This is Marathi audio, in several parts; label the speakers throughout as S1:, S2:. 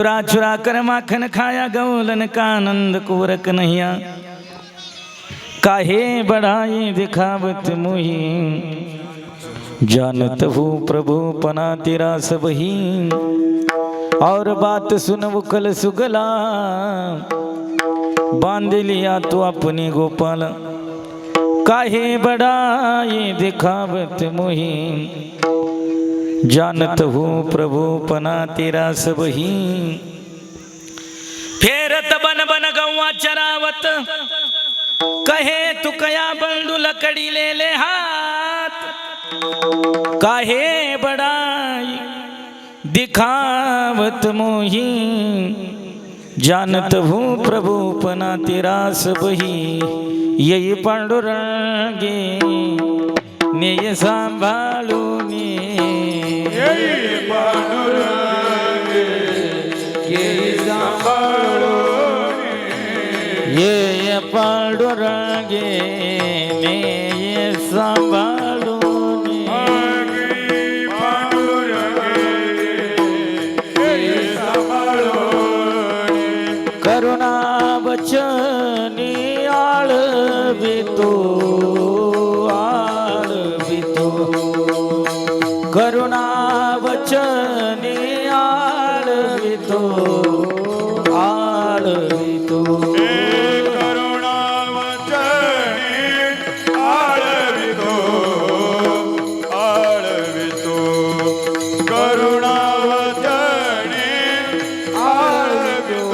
S1: चुरा चुरा कर माखन खाया गौलन का आनंद कुंवर कन्हैया। काहे बढ़ाई दिखावत मुही, जानत हूँ प्रभु पना तेरा सबही। और बात सुन उखल सुगला, बांध लिया तो अपने गोपाल। काहे बढ़ाई दिखावत मुही, जानत हूँ प्रभु पना तेरा सबही। फेरत बन बन गौवा चरावत, कहे तू कया बंधु लकड़ी ले हाथ। काहे बड़ाई दिखावत मोही, जानत हूँ प्रभु पना तेरा सबही। यही पांडुरंगे नेय सांभाळू ने,
S2: यही पांडुरंगे यही सांभाळू ने,
S1: ये पांडुरंगे नेय सांभाळू ने।
S2: यही पांडुरंगे यही सांभाळू ने,
S1: करुणा वचनी आळवितो आळवितो, करुणा वचनी आळवितो आळवितो।
S2: करुणा वचनी आळवितो आळवितो, करुणा वचनी आळवितो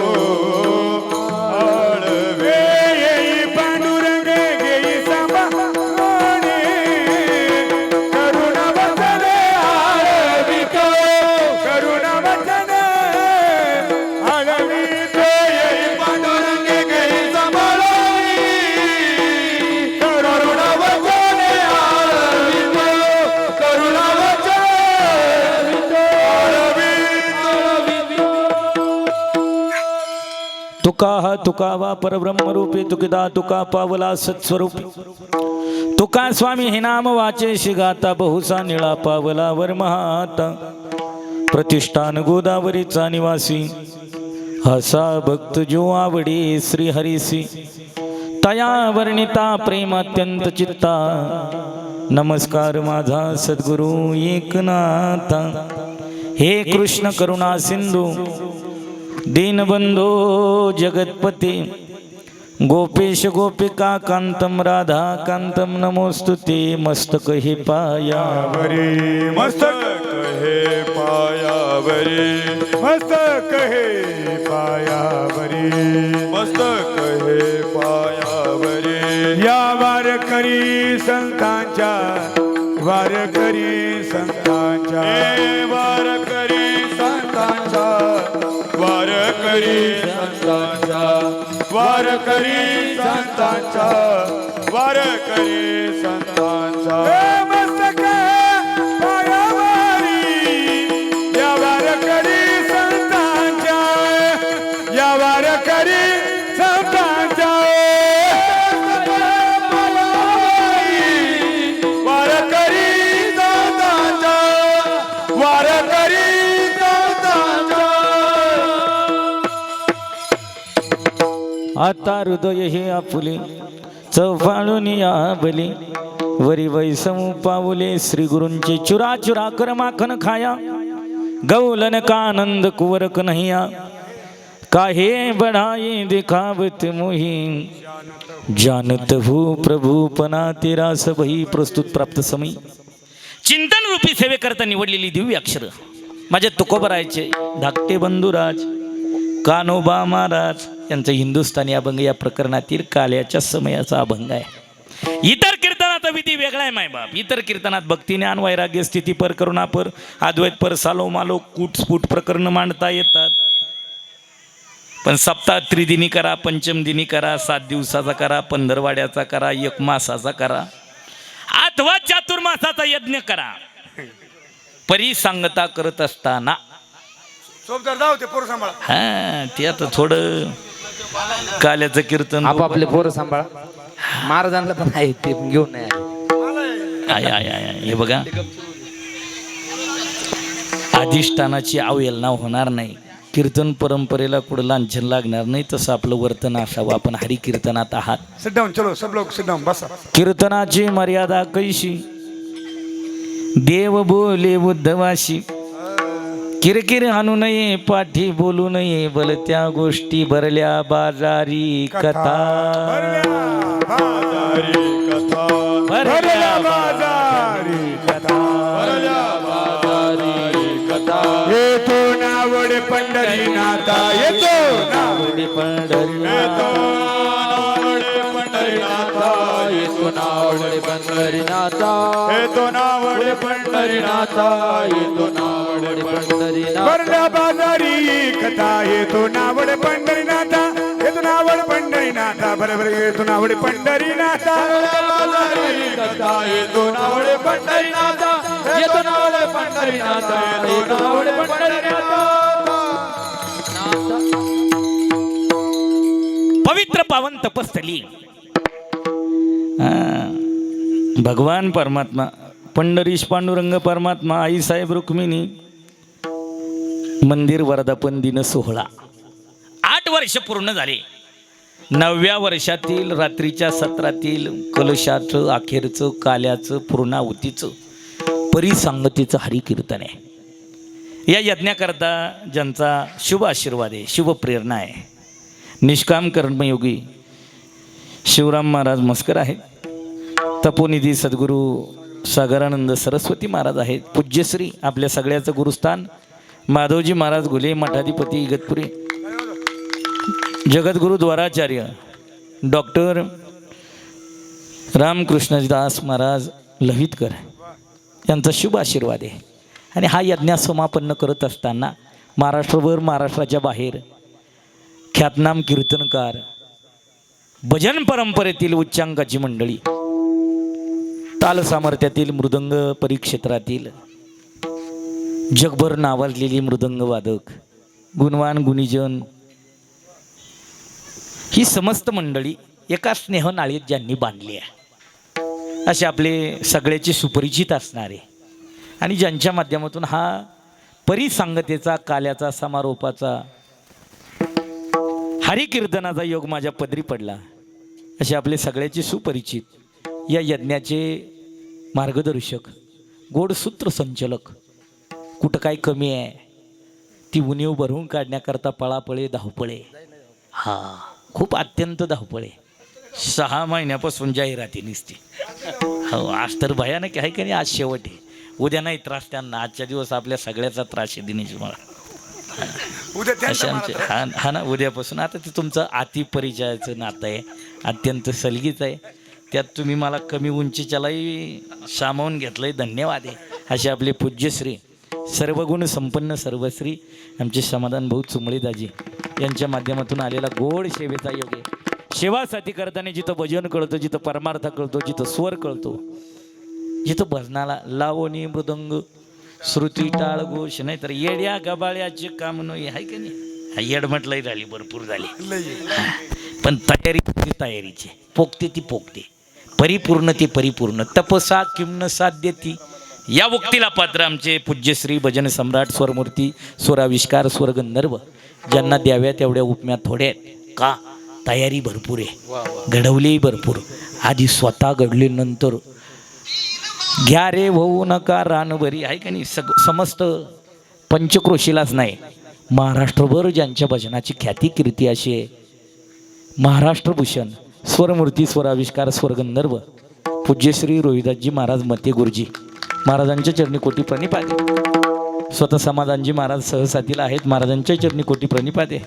S2: आळवितो। येई पांडुरंगे घेई सांभाळूने, करुणा वचने आळवितो करुणा वचने आळवितो। येई पांडुरंगे घेई सांभाळूने, करुणा वचने आळवितो करुणा वचने आळवितो।
S1: तुका हा तुकावा परब्रह्म रूपी, तुकिदा तुका पावला सत्स्वरूपी। तुका स्वामी हे नाम वाचे शिगाता, बहुसा निळा पावला वर महाता। प्रतिष्ठान गोदावरीचा निवासी, हसा भक्त जो आवडी श्री हरिसी। तया वर्णिता प्रेम अत्यंत चित्ता, नमस्कार माझा सद्गुरु एकनाथा। हे कृष्ण करुणा सिंधू दीनबंधो जगतपते, गोपेश गोपिका कांतम राधा कांतम नमोस्तुते। मस्तक हे पायावरी
S2: मस्तक हे पायावरी, मस्तक हे पायावरी, मस्तक हे पायावरी। या वारकरी संतांच्या वारकरी संतांच्या वारकरी संतांच्या वारकरी संतांच्या वारकरी संतांच्या वारकरी संतांच्या। मस्तक पायावरी या वारकरी संतांच्या, या वारकरी संतांच्या। वारकरी संतांच्या वारकरी संतांच्या।
S1: आता हृदय हे आपुले, चौफाळून या बली। वरी वैसमू पाऊले, श्री गुरूंचे चुरा चुरा कर माखन खाया। गौलन का आनंद कुंवर कन्हैया। काहे बढ़ाई दिखावत मोही, जानत हूँ प्रभु पना तेरा सबही। प्रस्तुत प्राप्त समय चिंतन रूपी सेवेकरता निवडलेली दिव्य अक्षर माझे तुकोबरायचे धाकटे बंधुराज कान्होबा महाराज यांचा हिंदुस्थानी अभंग या प्रकरणातील काल्याच्या समयाचा अभंग आहे। इतर कीर्तनाचा विधी वेगळा आहे मायबाप। इतर कीर्तनात भक्ती ज्ञान वैराग्य स्थिती पर करुणा पर अद्वैत पर सालो मालो कूटस्फूट प्रकरण मांडता येतात। पण सप्ताह त्रिदिनी करा, पंचम दिनी करा, 7 दिवसाचा करा, पंधरवाड्याचा करा, 1 मासाचा करा, अथवा चातुर्मासाचा यज्ञ करा। परी सांगता करत असताना हा ते आता थोडं काल्याचं कीर्तन
S3: आपापले पोरं सांभाळा, महाराजांना पण आहे ते घेऊन नाही
S1: आय आय आय हे बघा, अधिष्ठानाची अवहेलना होणार नाही, कीर्तन परंपरेला कुठं लांछन लागणार नाही, तसं आपलं वर्तन असावं. आपण हरिकीर्तनात आहात.
S2: सिट डाऊन, चलो सब लोग सिट डाऊन, बसा.
S1: कीर्तनाची मर्यादा कैशी, देव बोले उद्धवाशी. किरकिर आणू नये, पाठी बोलू नये, भलत्या गोष्टी भरल्या बाजारी कथा.
S2: बाजारी कथा, भरल्या बाजारी कथा, भरल्या बाजारी कथा. येतो नावड पंढरीनाथा, येतो नावड
S1: पंढरीनाथ,
S2: येतो नावड पंढरीनाथा, येतो नावड पंढरीनाथा, येतो नावड पंढरीनाथ. भरल्या बाजारी कथा, येतो नावड पंढरीनाथा, येतो नावड पंढरीनाथा, बरोबर येतो नावड पंढरीनाथा. भरल्या बाजारी कथा, येतो नावड पंढरीनाथा, येतो नावड पंढरीनाथा, येतो नावड पंढरीनाथा.
S1: पवित्र पावन तपस्थली. भगवान परमात्मा, पंढरीश पांडुरंग परमात्मा, आईसाहेब रुक्मिणी मंदिर वर्धापन दिन सोहळा 8 वर्ष पूर्ण झाले. 9व्या वर्षातील रात्रीच्या सत्रातील कलशाचं, अखेरचं, काल्याचं, पूर्णाहुतीचं, परिसंगतीचं हरिकीर्तन आहे. या यज्ञाकरता ज्यांचा शुभ आशीर्वाद आहे, शुभ प्रेरणा आहे, निष्काम कर्मयोगी शिवराम महाराज मस्कर आहेत. तपोनिधी सद्गुरू सागरानंद सरस्वती महाराज आहेत. पूज्यश्री आपल्या सगळ्याचं गुरुस्थान माधवजी महाराज घुले, मठाधिपती इगतपुरी, जगद्गुरु द्वाराचार्य डॉक्टर रामकृष्णदास महाराज लहितकर यांचा शुभ आशीर्वाद आहे. आणि हा यज्ञ समापन्न करत असताना महाराष्ट्रभर, महाराष्ट्राच्या बाहेर ख्यातनाम कीर्तनकार, भजन परंपरेतील उच्चांकाची मंडळी, ताल सामर्थ्यातील मृदंग परिक्षेत्रातील जगभर नावाजलेली मृदंग वादक, गुणवान गुणीजन, ही समस्त मंडळी एका स्नेहनाळीत ज्यांनी बांधली आहे, असे आपले सगळ्याचे सुपरिचित असणारे आणि ज्यांच्या माध्यमातून हा परिसंगतेचा, काल्याचा, समारोपाचा, हरिकीर्तनाचा योग माझ्या पदरी पडला, असे आपले सगळ्याचे सुपरिचित या यज्ञाचे मार्गदर्शक, गोड सूत्रसंचलक. कुठं काय कमी आहे ती उणीव भरून काढण्याकरता पळापळे, धावपळे, हा खूप अत्यंत धावपळे. 6 महिन्यापासून जाहिराती निसते. हो, आज तर भयानक आहे की नाही. आज शेवट आहे, उद्या नाही त्रास त्यांना. आजच्या दिवस आपल्या सगळ्याचा त्रास आहे दिनेश मला. असे आमचे हा ना, उद्यापासून. आता ते तुमचं अति परिचयाचं नातं आहे, अत्यंत सलगीच आहे. त्यात तुम्ही मला कमी उंचीच्यालाही सामावून घेतलंय, धन्यवाद आहे. असे आपले पूज्यश्री, सर्वगुण संपन्न सर्वश्री आमचे समाधान भाऊ चुंबळे दाजी यांच्या माध्यमातून आलेला गोड सेवेचा योग आहे. सेवासाठी करताना जिथं भजन कळतं, जिथं परमार्थ कळतो, जिथं स्वर कळतो, जिथं भजनाला लावणी, मृदंग, श्रुती, टाळ, घोष, नाही तर येड्या गबाळ्याचे काम नाही आहे की नाही. येड म्हटलंही झाली, भरपूर झाली, पण तयारीची पोगते ती पोगते, परिपूर्ण ती परिपूर्ण. तपसा किम्न साध्य ती, या उक्तीला पात्र आमचे पूज्यश्री भजन सम्राट, स्वरमूर्ती, स्वराविष्कार, स्वर्गंधर्व, ज्यांना द्याव्या तेवढ्या उपम्या थोड्या आहेत. का? तयारी भरपूर आहे, घडवलीही भरपूर. आधी स्वतः घडले, नंतर घ्या रे होऊ नका रानभरी, आहे का नाही. समस्त पंचक्रोशीलाच नाही, महाराष्ट्रभर ज्यांच्या भजनाची ख्याती कीर्ती अशी आहे, महाराष्ट्रभूषण, स्वरमूर्ती, स्वराविष्कार, स्वर्गंधर्व पूज्यश्री रोहिदासजी महाराज मते गुरुजी महाराजांच्या चरणी कोटी प्रणिपाते. स्वतः समाधानजी महाराज सहसाथीला आहेत, महाराजांच्या चरणी कोटी प्रणिपाते.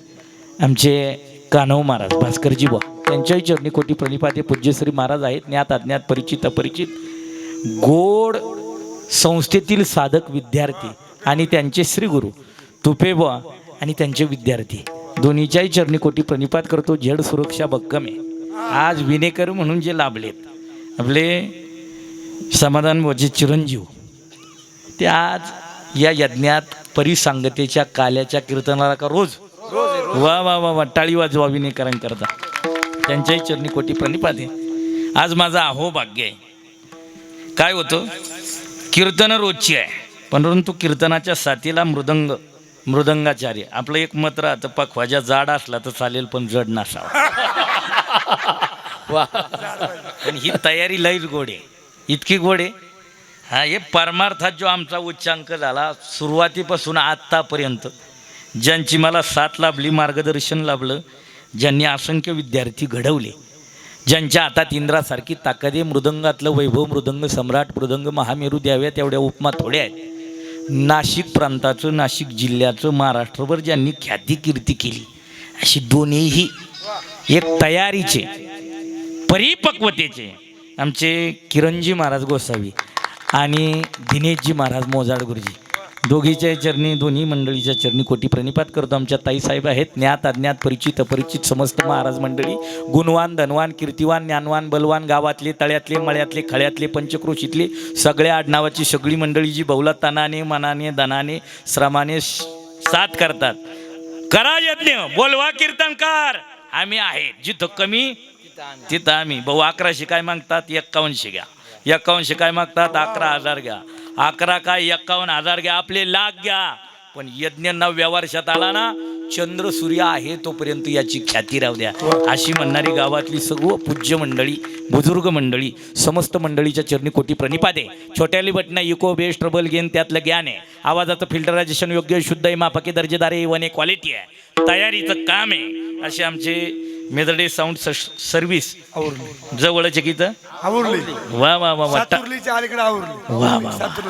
S1: आमचे कान्हो महाराज, भास्करजी बुवा, त्यांच्याही चरणी कोटी प्रणिपाते. पूज्यश्री महाराज आहेत, ज्ञात अज्ञात, परिचित अपरिचित, गोड संस्थेतील साधक विद्यार्थी आणि त्यांचे श्रीगुरू तुपे बुवा आणि त्यांचे विद्यार्थी दोन्हीच्याही चरणी कोटी प्रणिपात करतो. झेड सुरक्षा भक्कम आहे. आज विनेकर म्हणून जे लाभलेत आपले समाधान बुवाचे चिरंजीव, ते आज या यज्ञात परिसंगतेच्या, काल्याच्या कीर्तनाला का रोज वा वा वा वा टाळी वाजवा विनेकरांकरता. त्यांच्याही चरणी कोटी प्रणिपात आहे. आज माझा अहो भाग्य आहे. काय होतं, कीर्तन रोजची आहे, परंतु कीर्तनाच्या साथीला मृदंग, मृदंगाचार्य. आपलं एक मत राहतं, पखवाजा जाड असला तर चालेल पण जड नसावा.
S3: वा
S1: पण ही तयारी लईच गोड आहे, इतकी गोड आहे. हा, हे परमार्थात जो आमचा उच्चांक झाला सुरुवातीपासून आत्तापर्यंत, ज्यांची मला साथ लाभली, मार्गदर्शन लाभलं, ज्यांनी असंख्य विद्यार्थी घडवले, ज्यांच्या हातात इंद्रासारखी ताकद आहे, मृदंगातलं वैभव, मृदंग सम्राट, मृदंग महामेरू द्याव्या तेवढ्या उपमा थोड्या आहेत. नाशिक प्रांताचं, नाशिक जिल्ह्याचं, महाराष्ट्रभर ज्यांनी ख्याती कीर्ती केली, अशी दोन्हीही एक तयारीचे, परिपक्वतेचे आमचे किरणजी महाराज गोसावी आणि दिनेशजी महाराज मोजाड गुरुजी, दोघीच्या चरणी, दोन्ही मंडळीच्या चरणी कोटी प्रणिपात करतो. आमच्या ताईसाहेब आहेत, ज्ञात अज्ञात, परिचित अपरिचित समस्त महाराज मंडळी, गुणवान, धनवान, कीर्तिवान, ज्ञानवान, बलवान, गावातले, तळ्यातले, मळ्यातले, खळ्यातले, पंचक्रोशीतले सगळ्या आडनावाची सगळी मंडळी जी बहुलातानाने, मनाने, धनाने, श्रमाने साथ करतात. करा यज्ञ, बोलवा कीर्तनकार, आम्ही आहे. जिथं कमी तिथं आम्ही. भाऊ 1100 काय मागतात, 5100 घ्या. 5100 काय मागतात, 11,000 घ्या. 11 काय 51,000 घ्या, आपले लाख घ्या. पण यज्ञ 9व्या वर्षात आला ना, चंद्र सूर्य आहे तोपर्यंत याची ख्याती राहू द्या, अशी म्हणणारी गावातली सर्व पूज्य मंडळी, बुजुर्ग मंडळी, समस्त मंडळीच्या चरणी कोटी प्रणिपात आहे. छोट्याली बटणं, इको, बेस, ट्रबल गेन, त्यातलं ज्ञान आहे. आवाजाचं फिल्टरायझेशन योग्य, शुद्ध आहे, मापाकी दर्जेदार आहे, वन आहे, क्वालिटी आहे, तयारीचं काम आहे. असे आमचे मेदडे साऊंड सर्व्हिस जवळच की इथं. वा वा वा वा वा वा,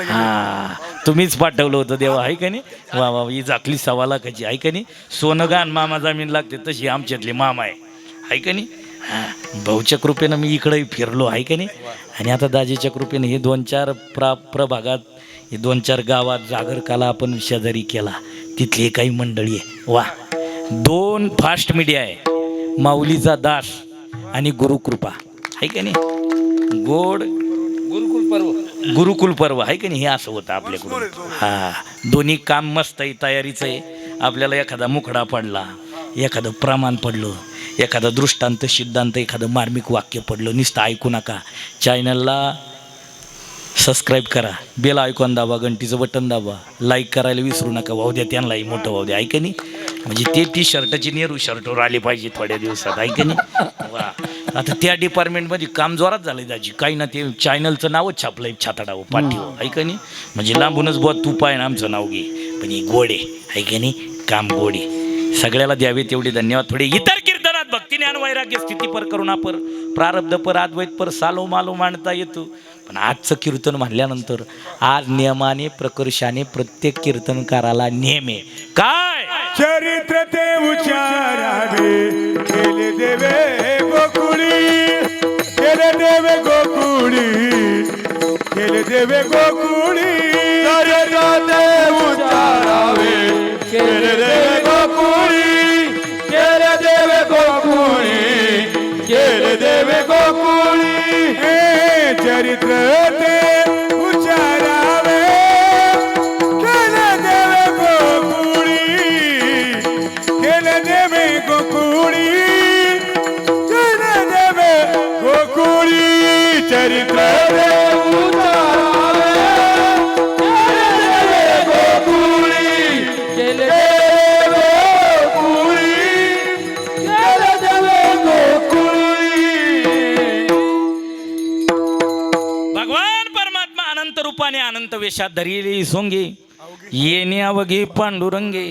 S1: हा तुम्हीच पाठवलं होतं देवा, आहे का नाही. वा वा, ही झाकली 1.25 लाखाची, आहे का नाही. सोनं गान मामा जमीन लागते तशी आमच्यातले मामा आहे का नाही. हां, भाऊच्या कृपेनं मी इकडे फिरलो, आहे का नाही. आणि आता दाजीच्या कृपेनं हे 2-4 प्रभागात, हे 2-4 गावात जागर काला आपण शेजारी केला, तिथली काही मंडळी आहे. वा, 2 फास्ट मीडिया आहे, माऊलीचा दास आणि गुरुकृपा, आहे का नाही. गोड गुरुकुल पर्व, आहे का नाही. हे असं होतं आपल्याकडून. हा, दोन्ही काम मस्त आहे, तयारीचं आहे. आपल्याला एखादा मुखडा पडला, एखादं प्रमाण पडलं, एखादा दृष्टांत सिद्धांत, एखादं मार्मिक वाक्य पडलं, नुसतं ऐकू नका. चॅनलला सबस्क्राईब करा, बेल आयकॉन दाबा, घंटीचं बटन दाबा, लाईक करायला विसरू नका. वाहू द्या त्यांनाही मोठं, वाहू द्या, आहे का नाही. म्हणजे ते टी शर्टाची नेहरू शर्टवर आले पाहिजे थोड्या दिवसात, आहे का नाही. वा, आता त्या डिपार्टमेंटमध्ये काम जोरात झालं दाजी, काही ना ते चॅनलचं नावच छापलंय छाताडावं पाठीवर, आहे का नाही. म्हणजे लांबूनच बुवा तू पाय ना आमचं नाव घे, पण ही गोडे, आहे का नाही, काम गोडे. सगळ्याला द्यावे तेवढे धन्यवाद. थोडे इतर कीर्तनात भक्ती, ज्ञान, वैराग्य, स्थितीपर, करुणापर, प्रारब्ध पर, अद्वैत पर, सालो मालो मांडता येतो. पण आजचं कीर्तन म्हणल्यानंतर आज नियमाने, प्रकर्षाने प्रत्येक कीर्तनकाराला नेम आहे. काय
S2: चरित्र ते उच्चारावे, केले देवे गोकुळी, केले देवे गोकुळी, केले देवे गोकुळी. चरित्र ते उच्चारावे, केले देवे गोकुळी, केले देवे गोकुळी, केले देवे गोकुळी. हे चरित्र ते उच्चारावे, केले देवे गोकुळी, केले देवे गोकुळी, केले देवे गोकुळी. चरित्र ते उच्चारावे, केले देवे गोकुळी, केले देवे गोकुळी, केले देवे गोकुळी.
S1: भगवान परमात्मा अनंत रूपाने अनंत वेशात धरिले सोंगे, येणे अवघे पांडुरंगे.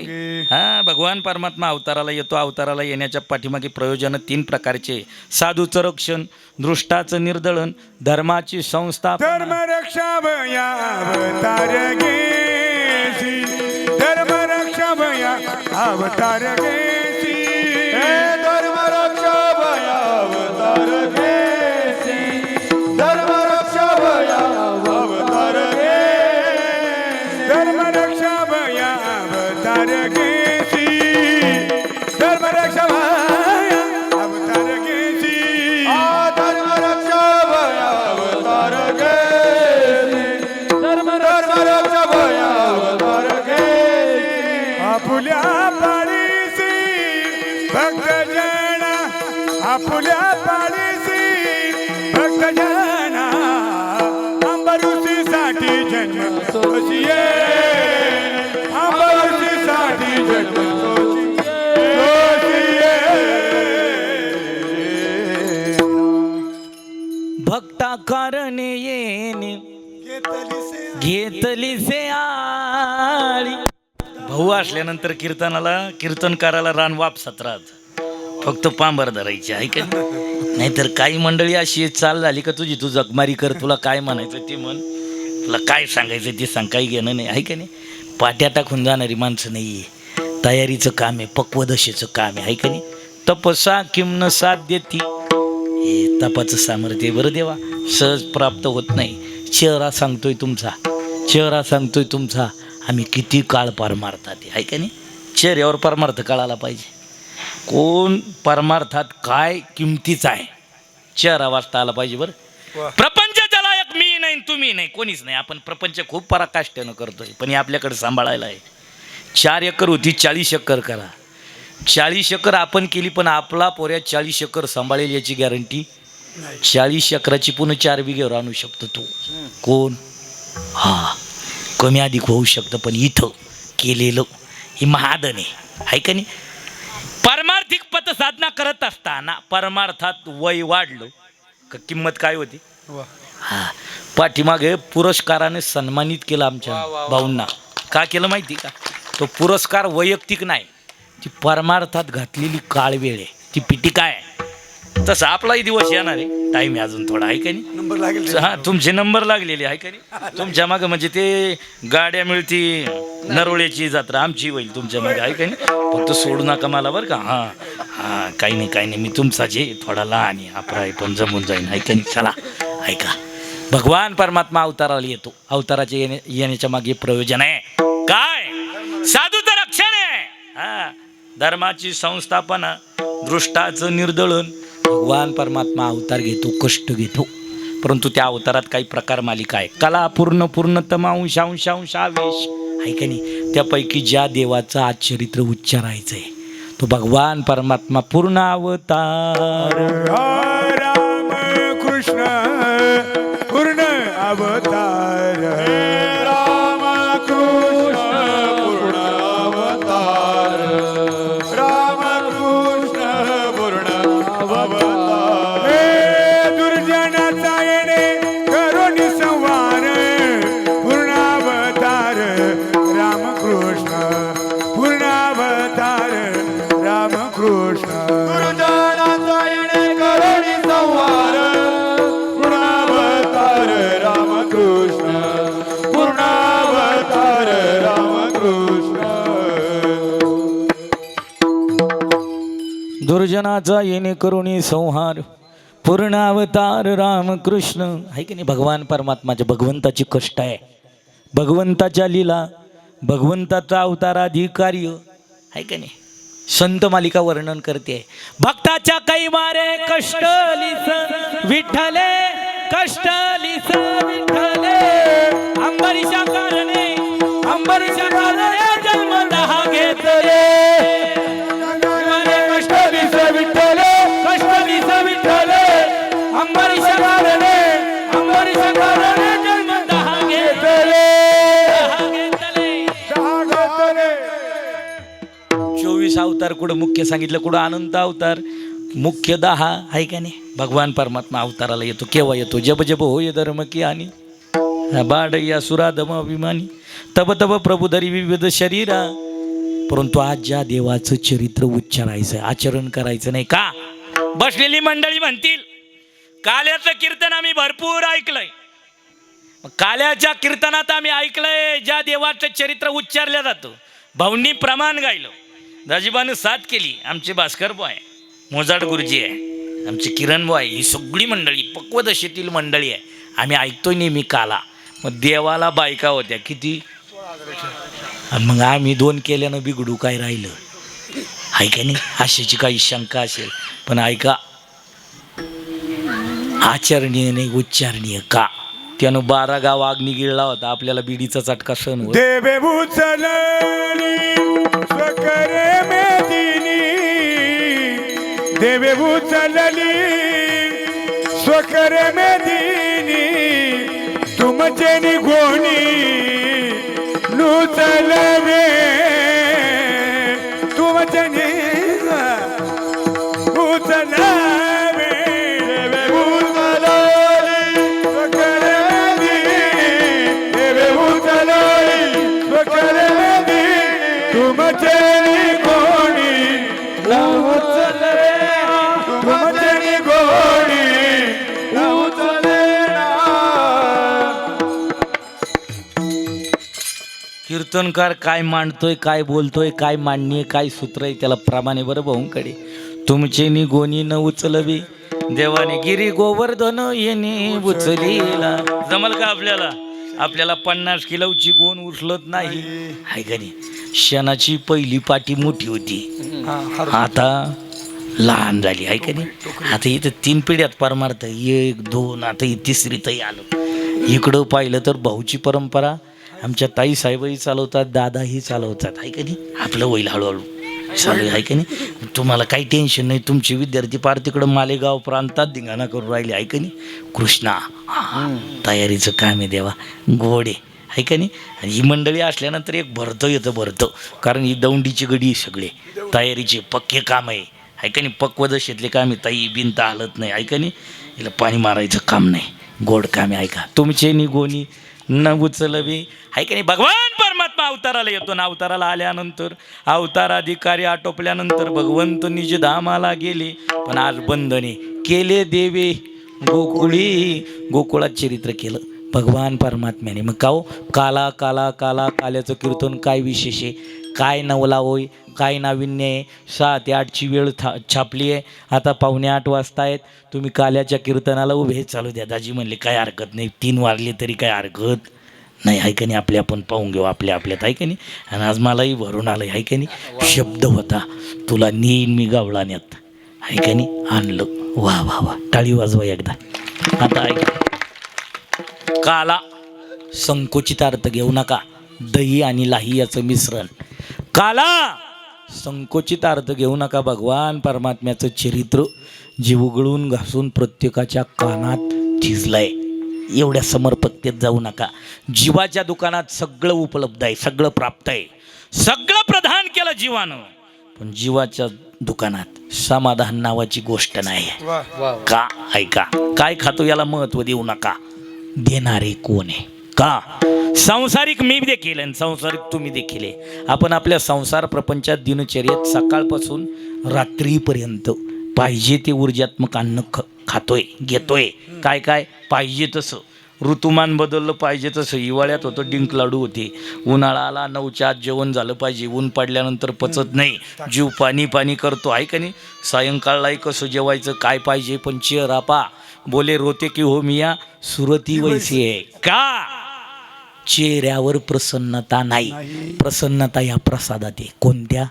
S1: हा, भगवान परमात्मा अवताराला येतो. अवताराला येण्याच्या पाठीमागे प्रयोजन 3 प्रकारचे: साधूचं रक्षण, दृष्टाचं निर्दळन, धर्माची संस्थापना.
S2: धर्म रक्षा भया अवतार घेसी, धर्म रक्षा भया अवतार घेसी, धर्म रक्षा भया अवतार घेसी, धर्म रक्षा भया अवतार घेसी, धर्म रक्षा भया अवतार घेसी, धर्म रक्षा भया अवतार घेसी, धर्म रक्षा भया अवतार घेसी, धर्म रक्षा भया अवतार घेसी. आपुल्या पाळीसी भक्तजना, आपुल्या पाळीसी भक्तजना, अंबरुसी साठी जन्म सोसिये, अंबरुसी साठी
S1: घेतली से आळी. भाऊ असल्यानंतर कीर्तनकाराला रान वापसात राहत, फक्त पांबर धरायची आहे का. नाहीतर काही मंडळी अशी चाल झाली का तुझी तू जगमारी कर, तुला काय म्हणायचं ते म्हण, तुला काय सांगायचं ते सांग, काही घेणं नाही आहे का नाही. पाट्या टाकून जाणारी माणसं नाही आहे. तयारीचं काम आहे, पक्वदशेचं काम आहे का नाही. तपसा किमन साथ देती, हे तपाचं सामर्थ्य बरं देवा, सहज प्राप्त होत नाही. चेहरा सांगतोय तुमचा आम्ही किती काळ परमार्थात आहे का नाही. चेहऱ्यावर परमार्थ कळाला पाहिजे, कोण परमार्थात काय किमतीचा आहे, चेहरा वाचता आला पाहिजे. बरं प्रपंचाच्या लायक मी नाही, तुम्ही नाही, कोणीच नाही. आपण प्रपंच खूप पराकाष्ठेनं करतोय, पण हे आपल्याकडे सांभाळायला आहे. 4 एकर होती 40 एकर करा. 40 एकर आपण केली, पण आपला पोऱ्या 40 एकर सांभाळेल याची गॅरंटी. 40 एकराची पुन्हा 4 बिघेवर आणू शकतो तो कोण. हा कमी अधिक होऊ शकतं, पण इथं केलेलं ही महादन आहे का नाही. परमार्थिक पथसाधना करत असताना परमार्थात वय वाढलं का किंमत काय होती. हा पाठीमागे पुरस्काराने सन्मानित केलं आमच्या भाऊंना. का केलं माहिती का. तो पुरस्कार वैयक्तिक नाही, ती परमार्थात घातलेली काळ वेळ आहे, ती पिटी काय आहे. तसं आपलाही दिवस येणार आहे, टाईम आहे अजून थोडा आहे का नाही.
S2: नंबर लागेल.
S1: हा तुमचे नंबर लागलेले आहे का नाही. तुमच्या मागे म्हणजे ते गाड्या मिळती नरोळ्याची जत्रा आमची होईल तुमच्या मागे आहे का नाही. फक्त सोडू नका मला बरं का. हां काही नाही मी तुमचा जे थोडा लहान आहे अपराय पण जमून जाईन आहे का नाही. चला ऐका, भगवान परमात्मा अवताराला येतो, अवताराचे येण्याच्या मागे प्रयोजन आहे काय. साधूचं रक्षण आहे, हा धर्माची संस्थापना, दृष्टाचं निर्दळन. भगवान परमात्मा अवतार घेतो, कष्ट घेतो, परंतु त्या अवतारात काही प्रकार मालिका आहे. कला पूर्णतम अंश आवेश आहे का नाही. त्यापैकी ज्या देवाचं आज चरित्र उच्चारायचं आहे तो भगवान परमात्मा पूर्ण अवतार.
S2: राम कृष्ण पूर्ण अवतार. राम कृष्ण पूर्ण अवतार. राम कृष्ण पूर्ण अवतार. दुर्जनाचा येणे करून संवार. पूर्ण अवतार राम कृष्ण पूर्ण अवतार राम कृष्ण. दुर्जनाचा येणे करून संवार. पूर्ण अवतार राम कृष्ण पूर्ण अवतार राम कृष्ण.
S1: दुर्जनाचा येणे करुणी संहार, पूर्ण अवतार रामकृष्ण आहे की नाही. भगवान परमात्माच्या भगवंताची कष्ट आहे, भगवंताच्या लीला, भगवंताचा अवताराधिकारी आहे का नाही. संत मालिका वर्णन करते, भक्ताच्या कैवारे कष्टलीस विठ्ठले, कष्टलीस विठ्ठले. अंबरीच्या कारणे जन्म 10 घेतले. कष्टलीस विठ्ठले, कष्टलीस विठ्ठले. अंबरीच्या कारणे जन्म 10 घेतले. 24 अवतार कुठं मुख्य सांगितलं, कुठं अनंत अवतार, मुख्य 10 आहे का नाही. भगवान परमात्मा अवताराला येतो, केव्हा येतो. जब जब होय धर्म की हानी, बाड या सुराधम अभिमानी, तब तब प्रभुधरी विविध शरीरा. परंतु आज ज्या देवाचं चरित्र उच्चारायचं, आचरण करायचं नाही का. बसलेली मंडळी म्हणतील काल्याचं कीर्तन आम्ही भरपूर ऐकलंय. काल्याच्या कीर्तनात आम्ही ऐकलंय ज्या देवाचं चरित्र उच्चारलं जातं. भाऊंनी प्रमाण गायलं, दाजीबानं साथ केली, आमचे भास्कर बॉय, मोजाट गुरुजी आहे, आमचे किरण बॉय, ही सगळी मंडळी पक्वदशेतील मंडळी आहे. आम्ही ऐकतोय नेहमी काला. मग देवाला बायका होत्या किती, मग आम्ही 2 केल्यानं बिघडू काय राहिलं आहे का नाही. अशाची काही शंका असेल, पण ऐका, आचरणीय नाही उच्चारणीय का. त्यानं 12 गाव अग्नी गिळला होता, आपल्याला बिडीचा चटका सण होत.
S2: देवे उचलली स्वकरे मेदिनी. देवे उचलली स्वकरे मेदिनी. तुमचे निघोनी नुचलवे. तुमचे उचलवे. देवे उचलली स्वकरे मेदिनी. देवे
S1: कीर्तनकार काय मांडतोय, काय बोलतोय, काय मांडणी, काय सूत्र आहे, त्याला प्रमाणे बरं भाऊंकडे. तुमचे निगोनी न उचलवी देवाने गिरी गोवर्धन येणे उचलीला. जमल का आपल्याला? आपल्याला 50 किलोची गोण उचलत नाही, हाय का नाही? क्षणाची पहिली पाठी मोठी होती, आता लहान झाली, आहे का नाही? आता इथं 3 पिढ्यात पार मारत, 1 2, आता ही तिसरीतही आलो. इकडं पाहिलं तर भाऊची परंपरा आमच्या ताई साहेबही चालवतात, दादाही चालवतात, आहे का नाही? आपलं होईल हळूहळू चालू, आहे का नाही? तुम्हाला काही टेन्शन नाही. तुमचे विद्यार्थी पार तिकडं मालेगाव प्रांतात धिंगाणा करून राहिले, आहे का नाही? कृष्णा तयारीचं काम आहे देवा, गोडे, आहे का नाही? आणि ही मंडळी असल्यानंतर एक भरतं येतं, भरतं. कारण ही दौंडीची गडी सगळे तयारीचे पक्के काम आहे का नाही? पक्वदशेतले काम आहे, ताई बिनता हालत नाही, आहे का नाही? हिला पाणी मारायचं काम नाही, गोड काम आहे. ऐका, तुमचे निगोनी न उचलवी, आहे का नाही? भगवान परमात्मा अवताराला येतो ना, अवताराला आल्यानंतर अवतार अधिकारी आटोपल्यानंतर भगवंत निज धामाला गेले, पण आज बंधने केले देवे गोकुळी. गोकुळात चरित्र केलं भगवान परमात्म्याने. मग का हो, काला काला काला काल्याचं कीर्तन काय विशेष आहे, काय नवला होय, काय नाविन्य आहे. 7 ते 8ची वेळ छापली आहे, आता 7:45 वाजतायत. तुम्ही काल्याच्या कीर्तनाला उभे चालू द्या. दाजी म्हणले काय हरकत नाही, 3 वाजले तरी काय हरकत नाही, आहे का नाही? आपले आपण पाहून घेऊ आपल्यात, आहे का नाही? आणि आज मलाही भरून आलं, आहे का नाही? शब्द होता, तुला नेईन मी गावळाण्यात, आहे का नाही? आणलं, वा वा वा, टाळी वाजवा एकदा. आता ऐका, काला संकोचित अर्थ घेऊ नका, दही आणि लाही याचं मिश्रण. काला संकोचित अर्थ घेऊ नका. भगवान परमात्म्याचं चरित्र जे उघडून घासून प्रत्येकाच्या कानात थिजलंय, एवढ्या समर्पकतेत जाऊ नका. जीवाच्या दुकानात सगळं उपलब्ध आहे, सगळं प्राप्त आहे, सगळं प्रदान केलं जीवानं, पण जीवाच्या दुकानात समाधान नावाची गोष्ट नाही. का? ऐका, काय खातो याला महत्व देऊ नका, देणारे कोण आहे? का? सांसारिक मी देखील आणि सांसारिक तुम्ही देखील आहे. आपण आपल्या संसार प्रपंचात दिनचर्येत सकाळपासून रात्रीपर्यंत पाहिजे ते ऊर्जात्मक अन्न खातोय, घेतोय. काय काय पाहिजे तसं, ऋतुमान बदललं पाहिजे तसं. हिवाळ्यात होतं डिंक लाडू होते, उन्हाळा आला 9च्या आत जेवण झालं पाहिजे, ऊन पडल्यानंतर पचत नाही, जीव पाणी पाणी करतो, आहे का नाही? सायंकाळलाही कसं जेवायचं, काय पाहिजे, पण चेहरा पा बोले रोते की हो मिया सुरती वैसी आहे. का? चेहऱ्यावर प्रसन्नता नाही, प्रसन्नता या प्रसादात आहे. कोणत्या?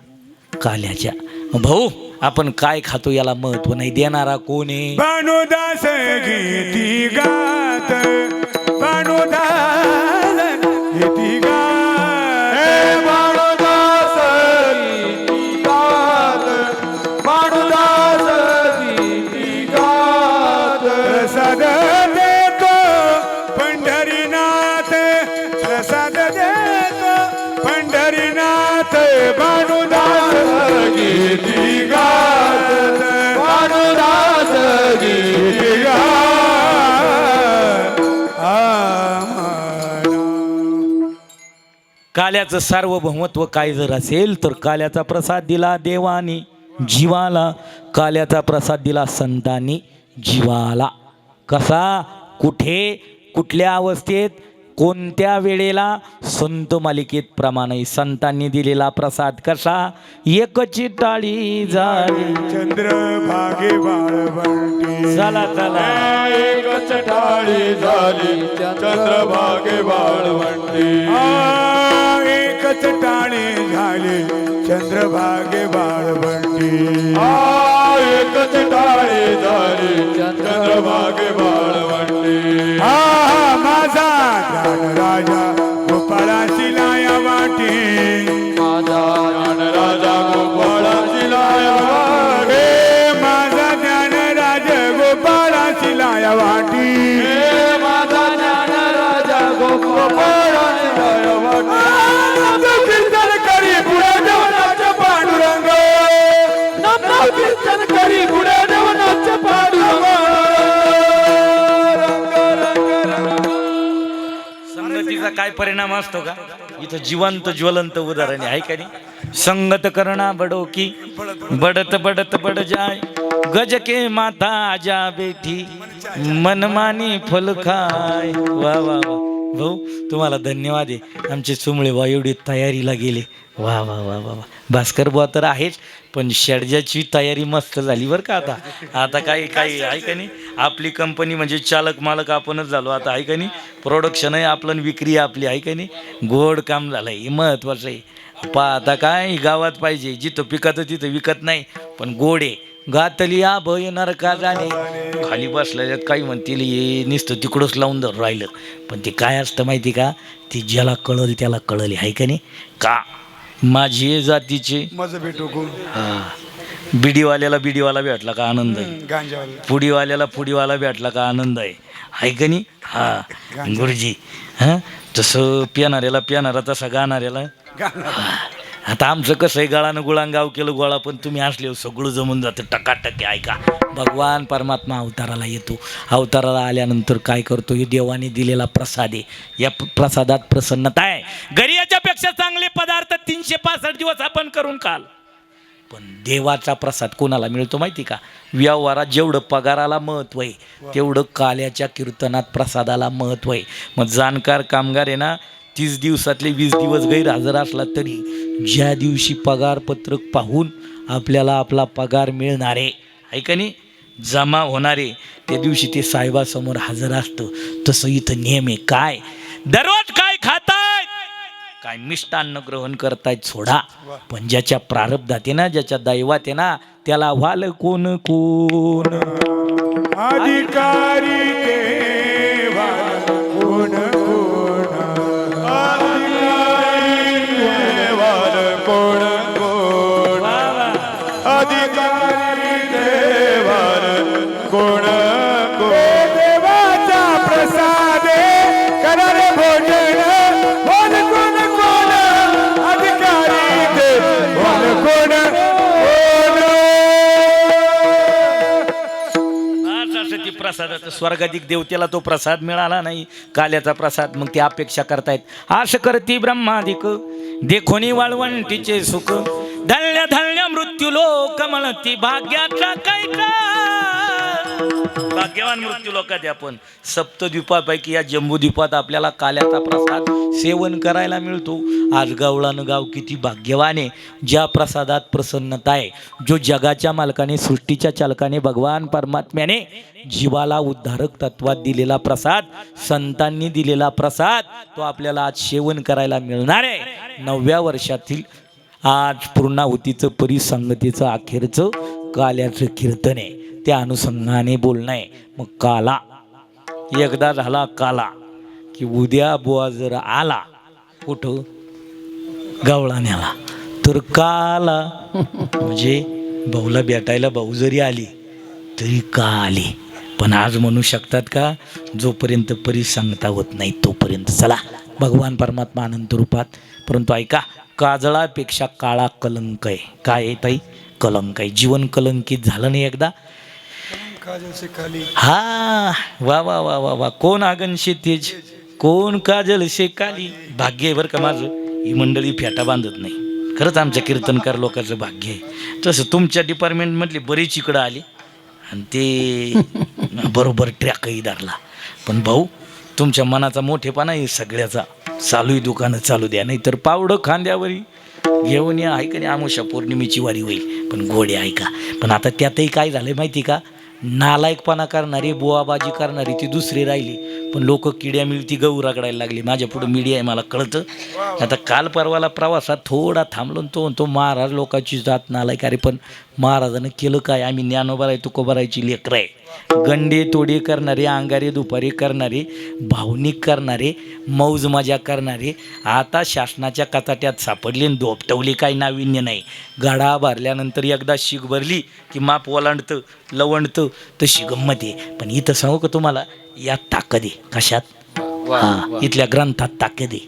S1: काल्याच्या. भाऊ, आपण काय खातो याला महत्व नाही, देणारा कोण आहे?
S2: भानुदास गीती गात, भानुदास गीती गात, भानुदास गीती गात, भानुदास गीती गात. प्रसाद देतो पंढरीनाथ, प्रसाद देतो पंढरीनाथ, भानुदास गीती गात, भानुदास गीती गात.
S1: काल्याचं सार्वभौमत्व काय जर असेल तर काल्याचा प्रसाद दिला देवानी जीवाला, काल्याचा प्रसाद दिला संतांनी जीवाला. कसा? कुठे? कुठल्या अवस्थेत? कोणत्या वेळेला? संत मालिकेत प्रमाणे संतांनी दिलेला प्रसाद कसा? एकची टाळी झाली
S2: चंद्रभागे बाळवंटी,
S1: चला चला,
S2: एकच टाळी झाली चंद्रभागे बाळवंटी, एकच टाळी झाली चंद्रभागे बाळवंटी, एकच टाळी झाली चंद्रभागे बाळवंटी. माझा राजा गोपाळाची लाया वाटी, माझा राजा गोपाळाची लाया वाटी, माझा ज्ञान राजा गोपाळाची लाया वाटी, माझा ज्ञान राजा गोपाळाची लाया वाटी. कीर्तन करी पुढे देवनाचे पांडुरंग, कीर्तन करी पुढे देवनाचे पांडुरंग.
S1: संगतीचा काय परिणाम असतो का? इथं जिवंत ज्वलंत उदाहरण आहे का नाही? संगत करना बडो की बडत बडत बड जाय, गज के माता जा बेठी मनमानी फल खाय. वा वा वा, भाऊ तुम्हाला धन्यवाद आहे. आमचे चुंबळे बा एवढी तयारीला गेले. वा वा वा वा वा. भास्कर बुवा तर आहेच, पण शेडजाची तयारी मस्त झाली बरं का. आता काही काही आहे का नाही, आपली कंपनी म्हणजे चालक मालक आपणच झालो आता, आहे का नाही. प्रोडक्शन आहे आपलं आणि विक्री आपली, आहे का नाही. गोड काम झालं हे महत्त्वाचं आहे. आता काय गावात पाहिजे, जिथं पिकतं तिथं विकत नाही, पण गोड आहे. गातली आ भय नरका जाणे. खाली बसल्यात काही म्हणतील हे नुसतं तिकडंच लावून धरून राहिलं, पण ते काय असतं माहिती का, ते ज्याला कळल त्याला कळल, आहे का नाही. का माझी जातीचे
S2: माझं भेटू
S1: बिडीवाल्याला बिडीवाला भेटला का आनंद आहे,
S2: गांजावाला
S1: पुडीवाल्याला पुडीवाला भेटला का आनंद आहे का नाही. हा गुरुजी, हां तसं पिणाऱ्याला पिणारा तसा गाणाऱ्याला. आता आमचं कसं आहे, गळानं गुळांगाव केलं गोळा, पण तुम्ही असले सगळं जमून जातं टकाटके. ऐका, भगवान परमात्मा अवताराला येतो. अवताराला आल्यानंतर काय करतो, हे देवाने दिलेला प्रसाद आहे. या प्रसादात प्रसन्नता आहे. घरी याच्यापेक्षा चांगले पदार्थ 365 दिवस आपण करून खाल, पण देवाचा प्रसाद कोणाला मिळतो माहिती का. व्यवहारात जेवढं पगाराला महत्त्व आहे, तेवढं काल्याच्या कीर्तनात प्रसादाला महत्त्व आहे. मग जाणकार कामगार आहे ना, 30 दिवसातले 20 दिवस गैरहजर असला तरी ज्या दिवशी पगारपत्रक पाहून आपल्याला आपला पगार मिळणारे, आहे का नाही, जमा होणारे, त्या दिवशी ते साहेबासमोर हजर असतं. तसं इथं नेम आहे. काय दररोज काय खाताय, काय मिष्टान्न ग्रहण करतायत सोडा, पण ज्याच्या प्रारब्धात आहे ना, ज्याच्या दैवात आहे ना, त्याला व्हाल कोण कोण
S2: अधिकारी देवा कोण कोण अधिकारी देवा कोण कोण अधिकारी देवा कोण कोण देवाचा प्रसाद करर भोजन कोण कोण कोण अधिकारी देवा कोण
S1: ती प्रसादाचा स्वर्गाधिक देवतेला तो प्रसाद मिळाला नाही, काल्याचा प्रसाद. मग ती अपेक्षा करतायत, आश करती ब्रह्मादिक देखोनी वाळवंटीचे सुख, धन्य धन्य मृत्यू लोक म्हणती भाग्याचा कैका. भाग्यवान मृत्यू लोकात आपण सप्तद्वीपापैकी या जम्बूद्वीपात आपल्याला काल्याचा प्रसाद सेवन करायला मिळतो. आज गावळानं गाव किती भाग्यवान आहे, ज्या प्रसादात प्रसन्नता आहे. जो जगाच्या मालकाने, सृष्टीच्या चालकाने, भगवान परमात्म्याने जीवाला उद्धारक तत्वात दिलेला प्रसाद, संतांनी दिलेला प्रसाद, तो आपल्याला आज सेवन करायला मिळणार आहे. 9व्या वर्षातील आज पूर्णाहुतीचं परिसंगतीचं अखेरचं काल्याचं कीर्तन आहे. त्या अनुषंगाने बोलणं आहे. मग काला एकदा झाला काला की उद्या बुवा जर आला कुठं गावळाण्याला, तर काला म्हणजे भाऊला भेटायला भाऊ जरी आली तरी का आली. पण आज म्हणू शकतात का, जोपर्यंत परिसंगता होत नाही तोपर्यंत चला भगवान परमात्मा अनंत रूपात. परंतु ऐका, काजळापेक्षा काळा कलंक आहे. काय आहे ताई, कलंक आहे. जीवन कलंकित झालं नाही एकदा. हा वा वा वा वा वा. कोण आगनशे तेज, कोण काजल शेकाली. भाग्य आहे बरं का माझं, ही मंडळी फेटा बांधत नाही. खरंच आमच्या कीर्तनकार लोकांचं भाग्य आहे. तसं तुमच्या डिपार्टमेंटमधली बरीच इकडं आली आणि ते बरोबर ट्रॅकही धरला. पण भाऊ तुमच्या मनाचा मोठेपणा आहे सगळ्याचा. चालूही दुकानं चालू द्या, नाही तर पावडं खांद्यावरी घेऊन या, आहे का नाही. आमुषा पौर्णिमेची वारी होईल, पण गोडे ऐका. पण आता त्यातही काय झालं माहिती का, नालायकपणा करणारी, बुवाबाजी करणारी ती दुसरी राहिली, पण लोक किड्या मिळती गहू रगडायला लागली. माझ्या पुढं मीडिया आहे, मला कळतं. आता काल परवाला प्रवासात थोडा थांबलो, तो महाराज लोकांची जात नालायक. अरे पण महाराजानं केलं काय, आम्ही ज्ञानोबाराय तुकोबारायची लेकरं आहे. गंडे तोडे करणारे, अंगारे दुपारी करणारे, भावनिक करणारे, मौज मजा करणारे आता शासनाच्या कचाट्यात सापडले, दोपटवले. काही नाविन्य नाही. गाडा भरल्यानंतर एकदा शीग भरली की माप ओलांडतं, लवंडतं, तशी गंमत आहे. पण इथं सांगू का तुम्हाला, यात ताकद आहे. कशात? हां, इथल्या ग्रंथात ताकद आहे,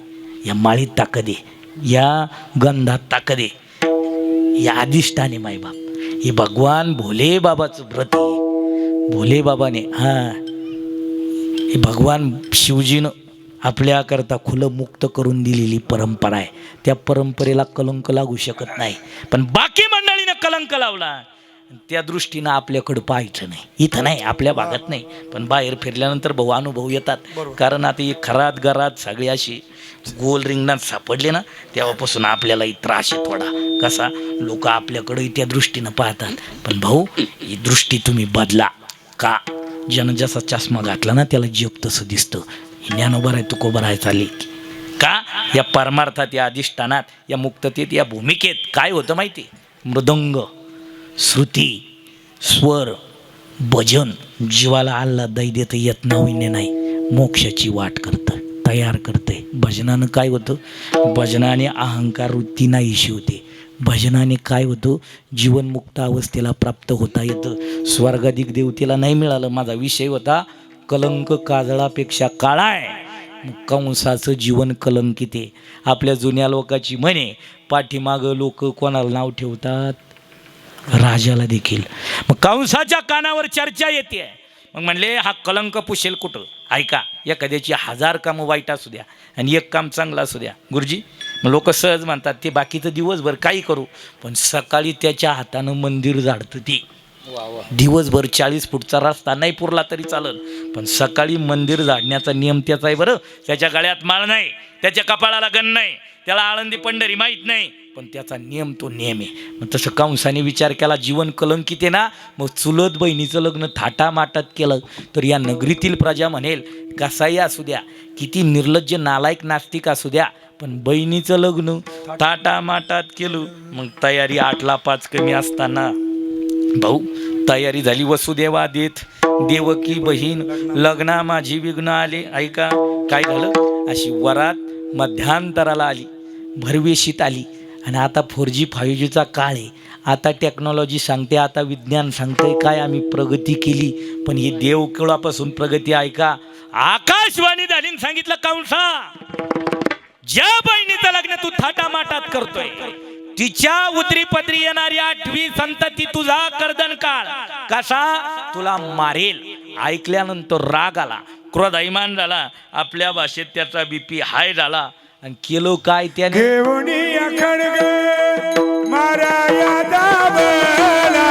S1: या माळीत ताकद आहे, या गंधात ताकद आहे, या अधिष्ठाने मायबाप. हे भगवान भोले बाबाचं व्रत आहे. भोले बाबाने, हां, हे भगवान शिवजीनं आपल्याकरता खुलं मुक्त करून दिलेली परंपरा आहे. त्या परंपरेला कलंक लागू शकत नाही. पण बाकी मंडळीनं कलंक लावला. त्या दृष्टीनं आपल्याकडं पाहायचं नाही. इथं नाही, आपल्या भागात नाही, पण बाहेर फिरल्यानंतर भाऊ अनुभव येतात. कारण आता हे खरात घरात सगळे असे गोल रिंगणात सापडले ना, तेव्हापासून आपल्यालाही त्रास आहे थोडा. कसा लोक आपल्याकडे त्या दृष्टीनं पाहतात. पण भाऊ, ही दृष्टी तुम्ही बदला. का ज्यानं जसा चष्मा घातला ना त्याला जग तसं दिसतं. ज्ञानोबर आहे, तुकोबर आहे चालली का या परमार्थात, या अधिष्ठानात, या मुक्ततेत, या भूमिकेत काय होतं माहिती? मृदंग, श्रुती, स्वर, भजन जीवाला आल्हादायी देतं, येत नाविन्य नाही, मोक्षाची वाट करतं, तयार करते. भजनानं काय होतं? भजनाने अहंकार वृत्ती नाहीशी होते. भजनाने काय होतं? जीवनमुक्त अवस्थेला प्राप्त होता येतं. स्वर्गाधिक देवतेला नाही मिळालं. माझा विषय होता कलंक काजळापेक्षा काळा आहे. कंसाचं जीवन कलंकित आहे. आपल्या जुन्या लोकांची म्हणे, पाठीमागं लोक कोणाला नाव ठेवतात? राजाला देखील. मग कंसाच्या कानावर चर्चा येते. मग म्हणले हा कलंक पुशेल कुठं? ऐका, एखाद्याची 1000 कामं वाईट असू द्या आणि एक काम चांगलं असू द्या गुरुजी, मग लोक सहज म्हणतात ते बाकीचं दिवसभर काही करू, पण सकाळी त्याच्या हातानं मंदिर झाडतं. ते दिवसभर 40 फूटचा रस्ता नाही पुरला तरी चालेल, पण सकाळी मंदिर झाडण्याचा नियम त्याचा आहे. बरं, त्याच्या गळ्यात माळ नाही, त्याच्या कपाळाला गण नाही, त्याला आळंदी पंढरी माहीत नाही, पण त्याचा नियम तो नियम आहे. मग तसं कंसाने विचार केला, जीवन कलंकित आहे ना, मग चुलत बहिणीचं लग्न थाटामाटात केलं तर या नगरीतील प्रजा म्हणेल कसाही असू द्या, किती निर्लज्ज नालायक नास्तिक असू द्या, पण बहिणीचं लग्न थाटामाटात केलं. मग तयारी 8ला 5 कमी असताना भाऊ तयारी झाली. वसुदेवा देत देवकी बहीण, लग्ना माझी विघ्न आले. ऐका काय झालं? अशी वरात मध्यांतराला आली, भरवेशीत आली. आणि आता 4G 5Gचा काळ आहे. आता टेक्नॉलॉजी सांगते, आता विज्ञान सांगते काय आम्ही प्रगती केली, पण ही देवकुळापासून प्रगती. ऐका, आकाशवाणी झाली, सांगितलं कंसा, ज्या बहिणीचं लग्न तू थाटामाटात करतोय तिच्या उतरी पदरी येणारी 8वी संतती तुझा कर्दन काळ कसा तुला मारेल. ऐकल्यानंतर राग आला, क्रोध अभिमान झाला, आपल्या भाषेत त्याचा BP हाय झाला. आणि केलो काय त्याने?
S2: घेऊनी खडग माराया दाबला,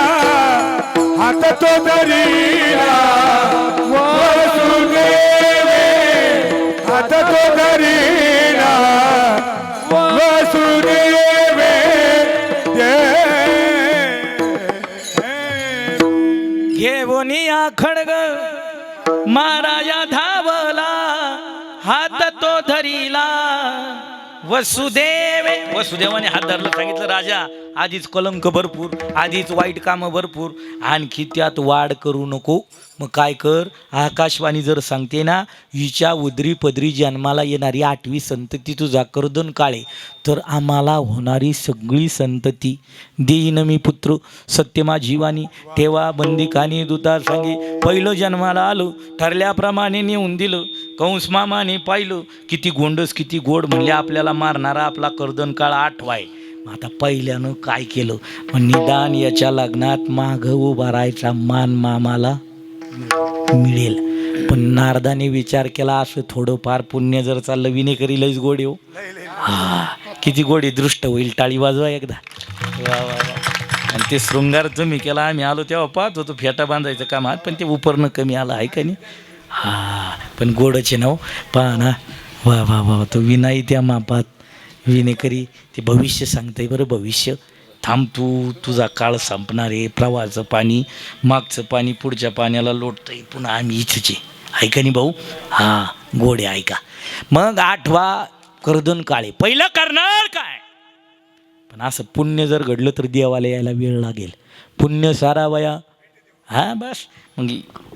S2: हात तो धरीला वसुदेवे, हात तो धरीला वसुदेवे.
S1: घेऊनी खडग माराया धावला, हात तो धरीला वसुदेवे. वसुदेवाने हात धरलं, सांगितलं राजा आधीच कलंक भरपूर, आधीच वाईट कामं भरपूर, आणखी त्यात वाढ करू नको. मग काय कर, आकाशवाणी जर सांगते ना, हिच्या उदरी पदरी जन्माला येणारी 8वी संतती तुझा कर्दन काळे, तर आम्हाला होणारी सगळी संतती देईन मी पुत्र. सत्यमा जीवानी ठेवा बंदिकानी दूता सांगे. पहिलं जन्माला आलो, ठरल्याप्रमाणे नेऊन दिलं. कंस मामाने पाहिलं, किती गोंडस किती गोड, म्हणले आपल्याला मारणारा आपला कर्दन काळ आठवाय. आता पहिल्यानं काय केलं? मग निदान याच्या लग्नात माग उभा राहायचा मान मामाला मिळेल. पण नारदाने विचार केला, असं थोडंफार पुण्य जर चाललं, विनेकरी लईच गोड येऊ. हा, किती गोडी दृष्ट होईल. टाळी वाजवा एकदा. वा वा वा. आणि ते शृंगार तुम्ही केला, आम्ही आलो तेव्हा पाहत होतो फेटा बांधायचं कामात, पण ते उपरणं कमी आलं आहे का नाही? हा, पण गोडचे नाव पहा ना. वा वा वा. तो विनाई त्या मापात विनेकरी ते भविष्य सांगतंय. बरं भविष्य थांब, तुझा काळ संपणार आहे. प्रवाहाचं पाणी मागचं पाणी पुढच्या पाण्याला लोटतंय, पुन्हा आम्ही इथंच आहे. ऐका नाही भाऊ? हा, गोडे ऐका. मग 8वा कर्दन काळे पहिलं करणार काय? पण असं पुण्य जर घडलं तर देवाला यायला वेळ लागेल. पुण्य सारावया. हा बस. मग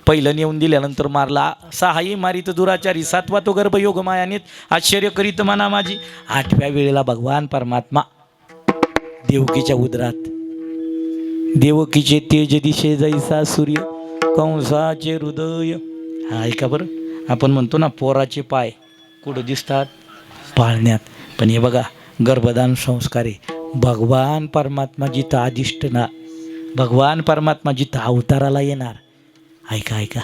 S1: पहिलं नेऊन दिल्यानंतर मारला. 6ही मारित दुराचारी, 7वा तो गर्भयोग मायानेत आश्चर्य करीत मना माझी. 8व्या वेळेला भगवान परमात्मा देवकीच्या उदरात, देवकीचे तेज दिशे जैसा सूर्य, कंसाचे हृदय. हा ऐका बरं, आपण म्हणतो ना पोराचे पाय कुठं दिसतात? पाळण्यात. पण हे बघा, गर्भदान संस्कार आहे. भगवान परमात्मा जिथं आदिष्ट ना, भगवान परमात्मा जिथं अवताराला येणार. ऐका ऐका,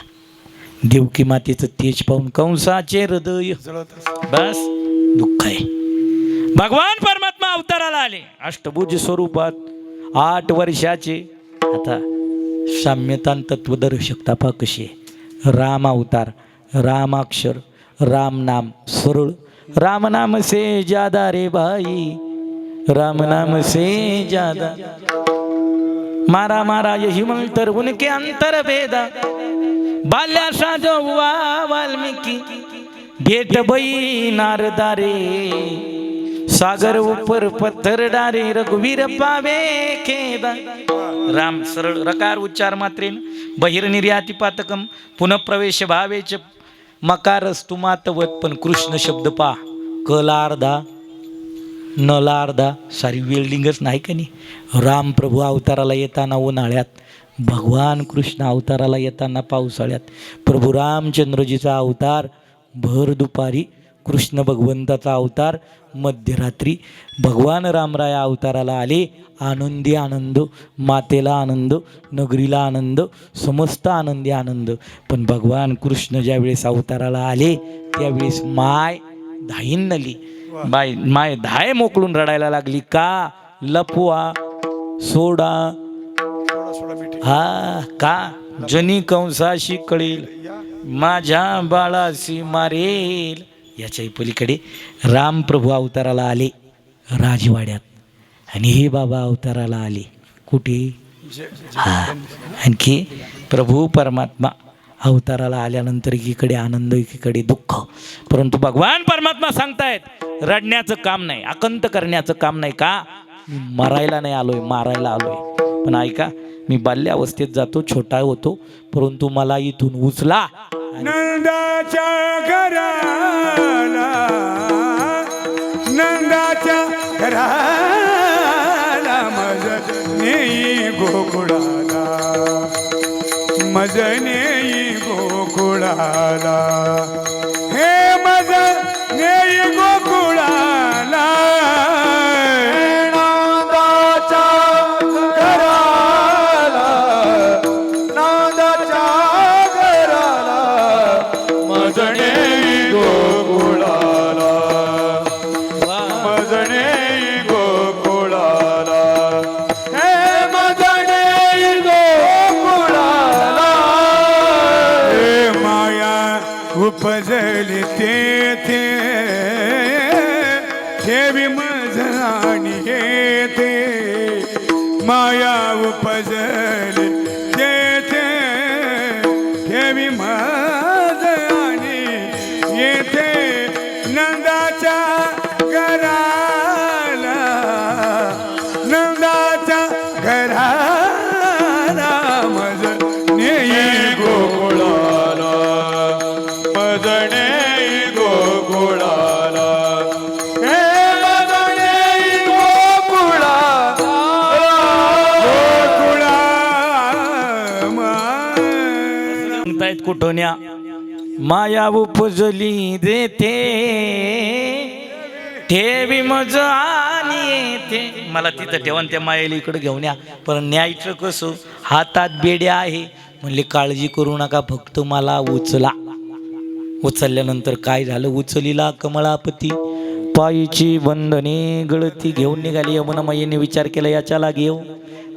S1: देवकी मातेचं तेज पाहून कंसाचे हृदय बस दुःख आहे. भगवान परमात्मा अवताराला आले अष्टभुज स्वरूपात. 8 वर्षाचे आता साम्यतान तत्वदर्शकता पहा कशी आहे. राम अवतार, रामाक्षर, राम नाम सरळ. राम नाम से ज्यादा रे भाई, राम नाम से ज्यादा. मारा मारा यही मंत्र उनके अंतर भेदा. बाल्याशा जो हुआ वाल्मीकि, भेट बई नारदारे. सागर ऊपर पत्थर डारे, रघुवीर पावे खेदा. राम सरळ रकार उच्चार मात्रेन. बहिर्निर्याती पातकम पुनঃप्रवेश भावेच मकारस्तु मातवत. पण कृष्ण शब्द पा कला अर्धा नला अर्धा, सारी वेल्डिंगच नाही का नाही. राम प्रभू अवताराला येताना उन्हाळ्यात, भगवान कृष्ण अवताराला येताना पावसाळ्यात. प्रभू रामचंद्रजीचा अवतार भर दुपारी, कृष्ण भगवंताचा अवतार मध्यरात्री. भगवान रामराया अवताराला आले, आनंदी आनंद, मातेला आनंद, नगरीला आनंद, समस्त आनंदी आनंद. पण भगवान कृष्ण ज्यावेळेस अवताराला आले त्यावेळेस माय धाईन नली. माय धाय मोकळून रडायला लागली. का? लपवा सोडा हा का, जनी कंसाशी कळेल, माझ्या बाळाशी मारेल. याच्याही पलीकडे रामप्रभू अवताराला आले राजवाड्यात, आणि हे बाबा अवताराला आले कुठे? हा, आणखी प्रभू परमात्मा अवताराला आल्यानंतर एकीकडे आनंद एकीकडे दुःख. परंतु भगवान परमात्मा सांगतायत रडण्याचं काम नाही, आकंत करण्याचं काम नाही. का? मी मरायला नाही आलोय, मारायला आलोय. पण ऐका, मी बाल्यावस्थेत जातो, छोटा होतो, परंतु मला इथून उचला.
S2: नंदाच्या घराला, नंदाच्या घराला मज नेई गोकुळाला, मज नेई गोकुळाला, हे मज नेई गोकुळाला. नंदाच्या घराला, नंदाच्या घराला, मज नेई गोकुळाला, मज नेई गोकुळाला, हे मज नेई गोकुळाला. हे माया उपजली तेथे, ठेवी मज आणि येथे, माया उपजली तेथे, ठेवी मज आणि येथे. नंदाच्या घराला, नंदाच्या घराला, मज नेई गोकुळाला, मज नेई गोकुळाला, हे मज नेई गोकुळाला, गोकुळा.
S1: सांगतायत कुठोन्या माया उपजली देते, ठेवी मज आणि येते. मला तिथं ठेवून त्या मायेला इकडे घेऊन या. पण न्यायचं कसं? हातात बेड्या आहे. म्हणले काळजी करू नका, फक्त मला उचला. उचलल्यानंतर काय झालं? उचलीला कमळापती, पायीची बंधने गळती घेऊन निघाली. यमुना मायेने विचार केला, याच्या लागी येऊ,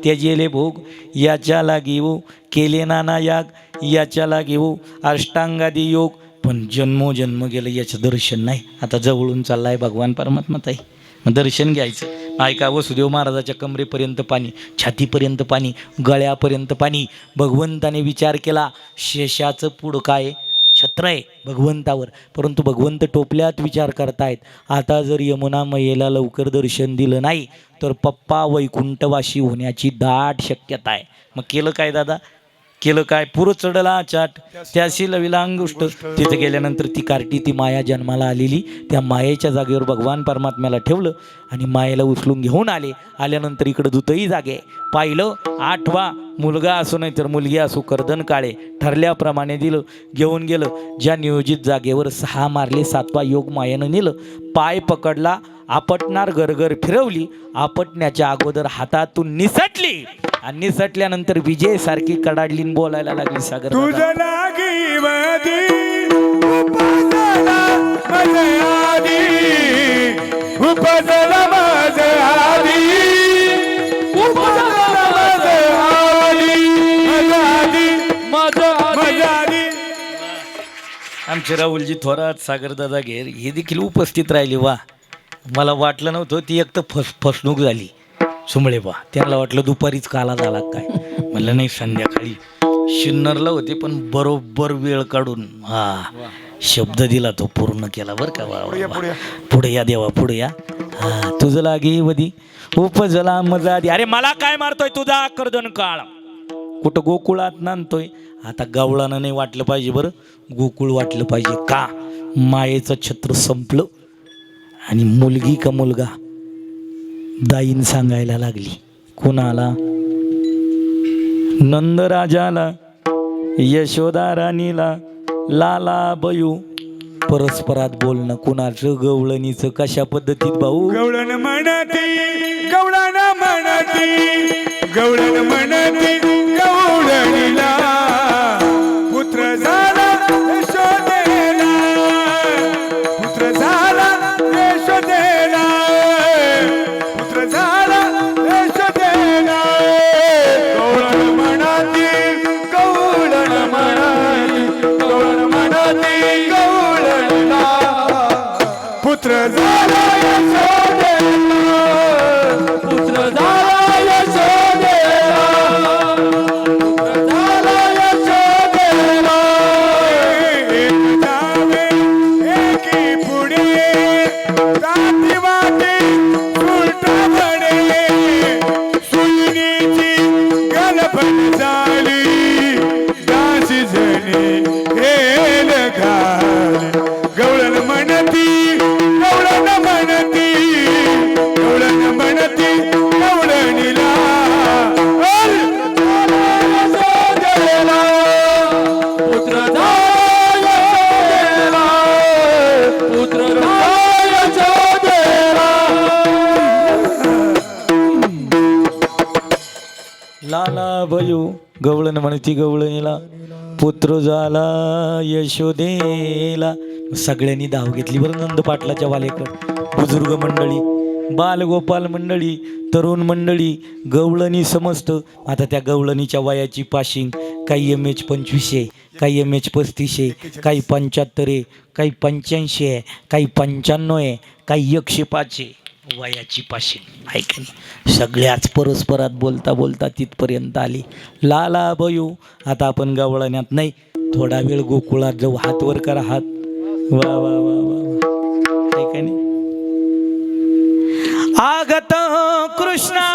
S1: त्याजेले भोग याच्या लागी येऊ, केले नाना याग याच्या लागी येऊ, अष्टांगादी योग. पण जन्मोजन्म गेलं, याचं दर्शन नाही. आता जवळून चाललाय भगवान परमात्मा ताई, मग दर्शन घ्यायचं. ऐका, वसुदेव महाराजाच्या कमरेपर्यंत पाणी, छातीपर्यंत पाणी, गळ्यापर्यंत पाणी. भगवंताने विचार केला, शेषाचं पुढं काय? छत्र आहे भगवंतावर, परंतु भगवंत टोपल्यात विचार करतायत. आता जर यमुना मैयेला लवकर दर्शन दिलं नाही तर पप्पा वैकुंठवासी होण्याची दाट शक्यता आहे. मग केलं काय दादा? केलं काय? पुरं चढला चाट, त्याशी लविला अंगुष्ट. तिथे गेल्यानंतर ती कार्टी, ती माया जन्माला आलेली, त्या मायेच्या जागेवर भगवान परमात्म्याला ठेवलं आणि मायेला उचलून घेऊन आले. आल्यानंतर इकडं दूतही जागे पाहिलं. 8वा मुलगा असो नाही तर मुलगी असो, कर्दन काळे ठरल्याप्रमाणे दिलं, घेऊन गेलं. ज्या नियोजित जागेवर 6 मारले, 7वा योग मायेनं नेलं. पाय पकडला, आपटणार गरगर फिरवली, आपटण्याच्या अगोदर हातातून निसटली आणि निसटल्यानंतर विजय सारखी कडाडली, बोलायला लागली, सागर
S2: तुझं लागी वदी उपजला मज आधी, उपजला मज आधी, उपजला मज आधी.
S1: आमचे राहुलजी थोरात सागरदादा घेर हे देखील उपस्थित राहिले. वा, मला वाटलं नव्हतं ती एक तर फसवणूक झाली सुंबळे बा. त्यांना वाटलं दुपारीच काला झाला काय, म्हणलं नाही संध्याकाळी शिन्नरला होते पण बरोबर वेळ काढून शब्द दिला तो पूर्ण केला बरं का. वा पुढे या देवा पुढे या. तुझं लागे वदी उपजला मजा दे. अरे मला काय मारतोय तुझा कर्दन काळ, कुठं गोकुळात नांदतोय. आता गावळानं नाही वाटलं पाहिजे बरं, गोकुळ वाटलं पाहिजे. का मायेचं छत्र संपलं आणि मुलगी का मुलगा दाईन सांगायला लागली. कोणाला? नंदराजाला, यशोदा राणीला, लाला बयू. परस्परात बोलणं कुणाचं गवळणीचं कशा पद्धतीत भाऊ.
S2: गवळण म्हणती गवळण म्हणती गवळण म्हणती गवळणीला पुत्र झाला यशोदेला, पुत्र झाला यशोदेला, पुत्र झाला यशोदेला. गवळण म्हणती गवळण म्हणती गवळण म्हणती गवळणीला पुत्र झाला यशोदेला, पुत्र झाला यशोदेला, पुत्र झाला यशोदेला. एक जावे एकी पुढे जाती वाटे उलटा बडे, सुनीची गलबत झाली दासी जणी हेल घाल. गवळण म्हणती गवळण म्हणती गवळण म्हणती गवळणीला पुत्र झाला यशोदेला, पुत्र झाला यशोदेला.
S1: लाला बयू गवळण म्हणती गवळणीला पुत्र झाला यशोदेला. सगळ्यांनी धाव घेतली बरं नंद पाटलाच्या वालेकर. बुजुर्ग मंडळी, बालगोपाल मंडळी, तरुण मंडळी, गवळणी समजतं. आता त्या गवळणीच्या वयाची पाशिंग काही MH 25 काही MH 35, काही 75, काही 85 आहे, काही 95 आहे, काही 105 आहे. वयाची पाशिंग आहे का नाही. सगळ्याच परस्परात बोलता बोलता तिथपर्यंत आली. लाला बयू. आता आपण गवळण्यात नाही, थोडा वेळ गोकुळात जाऊ. हात वर करा, हात. वा वा वा वा आहे का नाही. आगत कृष्णा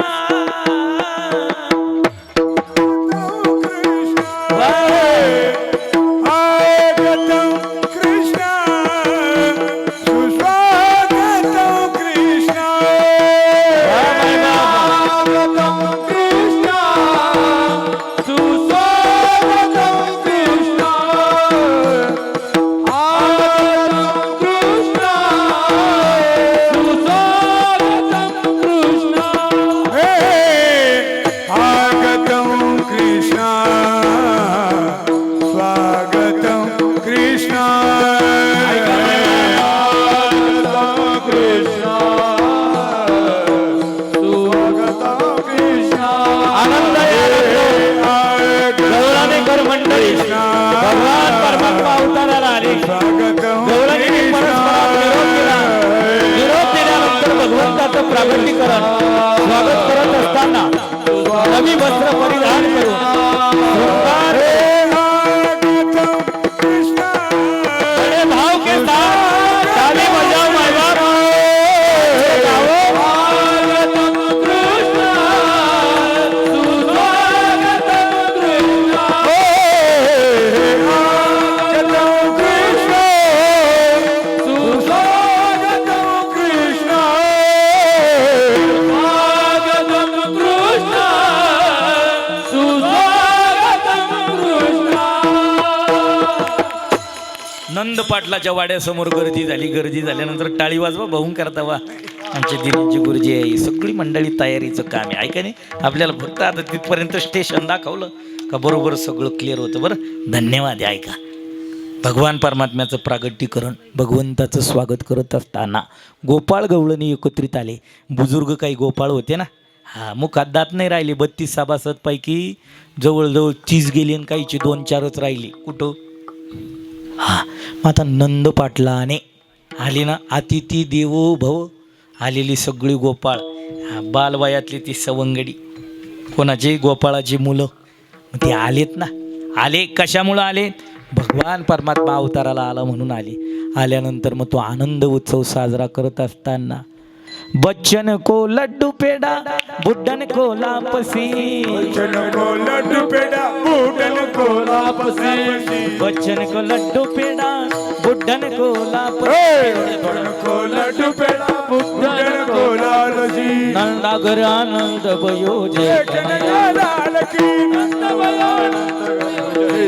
S1: प्रागटीकरण स्वागत करत असताना नवी वस्त्र परिधान करून भाव के साथ ताली बजाओ माय बाप. नंद पाटलाच्या वाड्यासमोर गर्दी झाली. गर्दी झाल्यानंतर टाळी वाजवा, भाऊन करता वा. आमचे दिनेशजी गुरुजी आहे, सगळी मंडळी तयारीचं काम आहे. ऐका नाही, आपल्याला फक्त आता तिथपर्यंत स्टेशन दाखवलं का बरोबर सगळं क्लिअर होतं. बरं, धन्यवाद. ऐका, भगवान परमात्म्याचं प्रागट्यकरण, भगवंताचं स्वागत करत असताना गोपाळ गवळणी एकत्रित आले. बुजुर्ग काही गोपाळ होते ना, मुखात दात नाही राहिले. 32 सभासद पैकी जवळजवळ 30 गेली आणि काहीची 2-4च राहिली. कुठं हा मग आता नंद पाटलाने आली ना, अतिथी देवो भव, आलेली सगळी गोपाळ, बालवयातली ती सवंगडी, कोणाची गोपाळाची मुलं, मग ते आलेत ना. आले कशामुळं आले? भगवान परमात्मा अवताराला आला म्हणून आले. आल्यानंतर मग तो आनंद उत्सव साजरा करत असताना बच्चन को लड्डू पेडा बुड्ढन को लापसी,
S2: बच्चन को लड्डू पेड़ा बूढ़न को लापसी,
S1: बच्चन को लड्डू पेडा बुड्ढन को लापसी,
S2: बच्चन को लड्डू पेड़ा बूढ़न को लापसी,
S1: नंदागर आनंद भयो जय
S2: कन्हैया लाल की, नंद भयो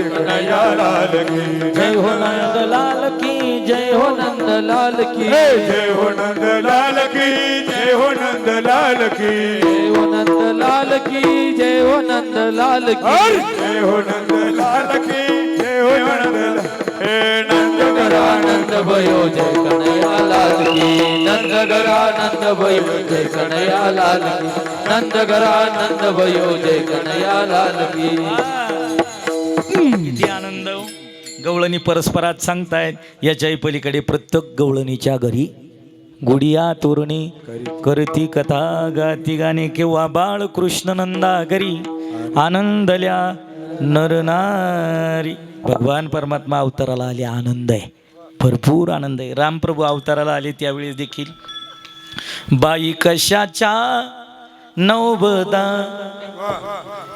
S2: कन्हैया लाल की,
S1: जय हो नंद लाल की, जय हो नंद लाल की,
S2: जय हो नंद लाल की, जय हो नंद लाल की,
S3: जय हो नंद लाल की, जय हो नंद लाल की,
S2: जय हो नंद लाल की, जय हो नंद नंद
S3: नंद भयो जय कन्हैया लाल की, नंद नंद भयो जय कन्हैया लाल की, नंद नंद भयो जय कन्हैया लाल की.
S1: किती आनंद. गवळणी परस्परात सांगतायत. याच्याही पलीकडे प्रत्येक गवळणीच्या घरी गुडिया तोरणी करती कथा गाती गाणे किंवा बाळ कृष्ण नंदा घरी आनंदल्या नरनारी. भगवान परमात्मा अवताराला आले, आनंद आहे, भरपूर आनंद आहे. रामप्रभू अवताराला आले त्यावेळेस देखील बाई कशाच्या नवबदा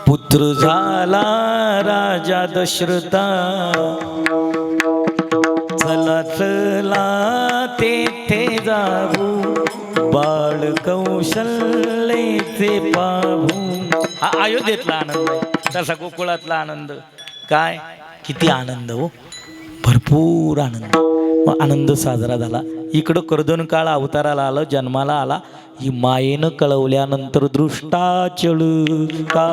S1: पुत्र झाला राजा दशरथा, चला चला तेथे जाऊ बाळ कौशल्येचे पाहू. हा अयोध्येतला आनंद आहे, तसा गोकुळातला आनंद काय, किती आनंद हो, भरपूर आनंद. मग आनंद साजरा झाला. इकडं कर्दन काळ अवताराला आलं, जन्माला आला. ही मायेनं कळवल्यानंतर दृष्टाचल का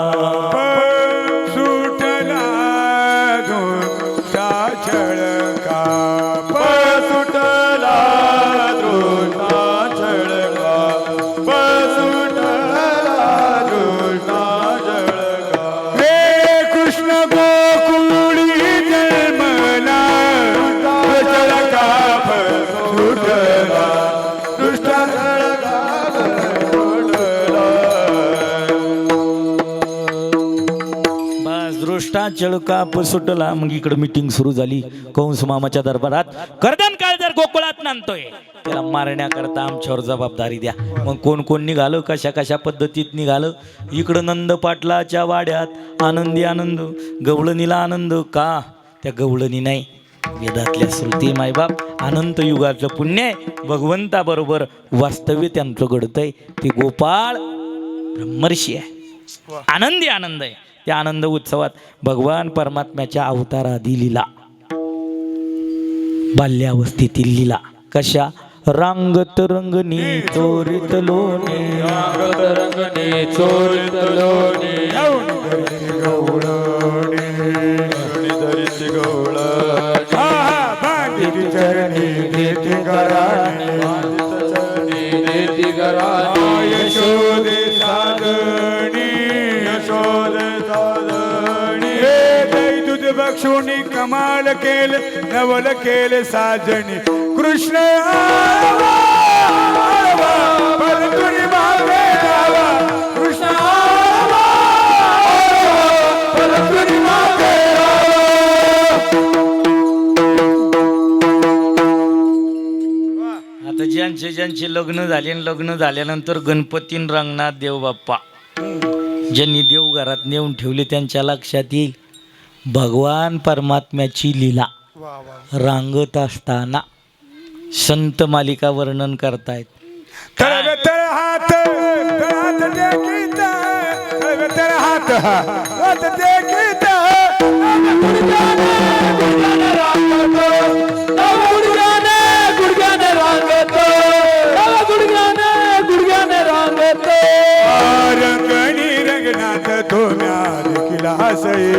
S2: सुटला दृष्टाचल का, सुटला दृष्टाचल का, सुटला दृष्टाचल का. हे कृष्ण गोकुळी जन्मला दृष्टाचल का सुटला, दृष्टाचल का सुटला.
S1: बस दृष्टाचल काप सुटला. मग इकडं मीटिंग सुरू झाली कंस मामाच्या दरबारात. कर्दन काळ जर गोकुळात नांदतोय त्याला मारण्याकरता आमच्यावर जबाबदारी द्या. मग कोण कोण निघालं, कशा कशा पद्धतीत निघालं. इकडं नंद पाटलाच्या वाड्यात आनंदी आनंद, गवळणीला आनंद का, त्या गवळणी नाही, वेदातल्या श्रुती मायबाप अनंत युगाचं पुण्य आहे. भगवंताबरोबर वास्तव्य त्यांचं घडतंय. ते गोपाळ ब्रह्मर्षी आहे, आनंदी आनंद आहे. त्या आनंद उत्सवात भगवान परमात्म्याच्या अवतारादी लीला, बाल्यावस्थेतील लीला कशा, रांगत रंगनी चोरित लोणे,
S3: रांगत रंगने चोरित लोणे,
S2: धरित गवळ बांधित चरणी देते घराणे,
S3: देती घराने,
S2: यशोदे साधणी, यशोदे साधणी. हे दही दूध बक्षुनी कमाल केले, नवल केले साजणी. कृष्ण आवा, आवा, परतुरी मागे जावा. कृष्ण आवा, आवा, परतुरी मागे जावा.
S1: आता ज्यांचे लग्न झाले आणि लग्न झाल्यानंतर गणपतीन रंगनाथ देव बाप्पा ज्यांनी देवघरात नेऊन ठेवले त्यांच्या लक्षात येईल भगवान परमात्म्याची लीला रांगत असताना संत मालिका वर्णन करतायत.
S2: तळ तळ हात देखीत, तळ हात हात देखीत,
S3: गुडघ्याने रांगतो, गुडघ्याने रांगतो.
S2: रंगणी रंगनाथ तो म्याद किला हसये,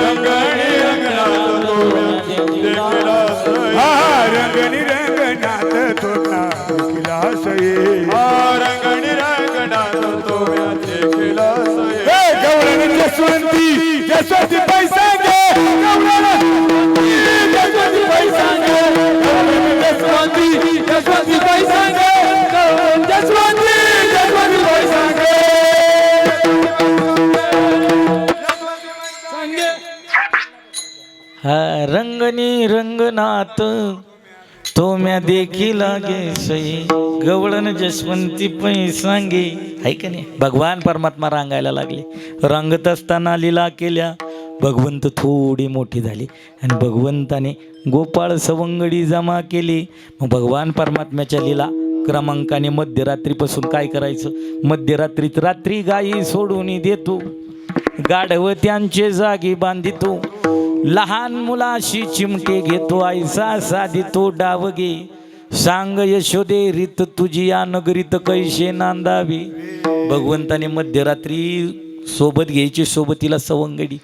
S2: रंगणी रंगनाथ तो म्याद हसये. रंगणी रंगनाथ तो म्याद किला हसये, रंगणी रंगनाथ तो म्याद किला हसये. गवळण जसवंती, जसवंती पैसा घे, गवळण जसवंती
S1: हा रंगनी रंगनाथ तो म्या देखी लागे सई गवळण जसवंती पै सांगे आहे का नाही. भगवान परमात्मा रांगायला लागले. रंगत असताना लीला केल्या. भगवंत थोडी मोठी झाली आणि भगवंताने गोपाळ सवंगडी जमा केली. मग भगवान परमात्म्याच्या लीला क्रमांकाने मध्यरात्रीपासून काय करायचं. मध्यरात्रीत रात्री गायी सोडून देतो. गाढव त्यांचे जागी बांधितो. लहान मुलाशी चिमटे घेतो. ऐसा साधितो डावगे सांग यशोदे रीत तुझी या नगरीत कैसे नांदावी. भगवंताने मध्यरात्री सोबत घ्यायची सोबतीला सवंगडी.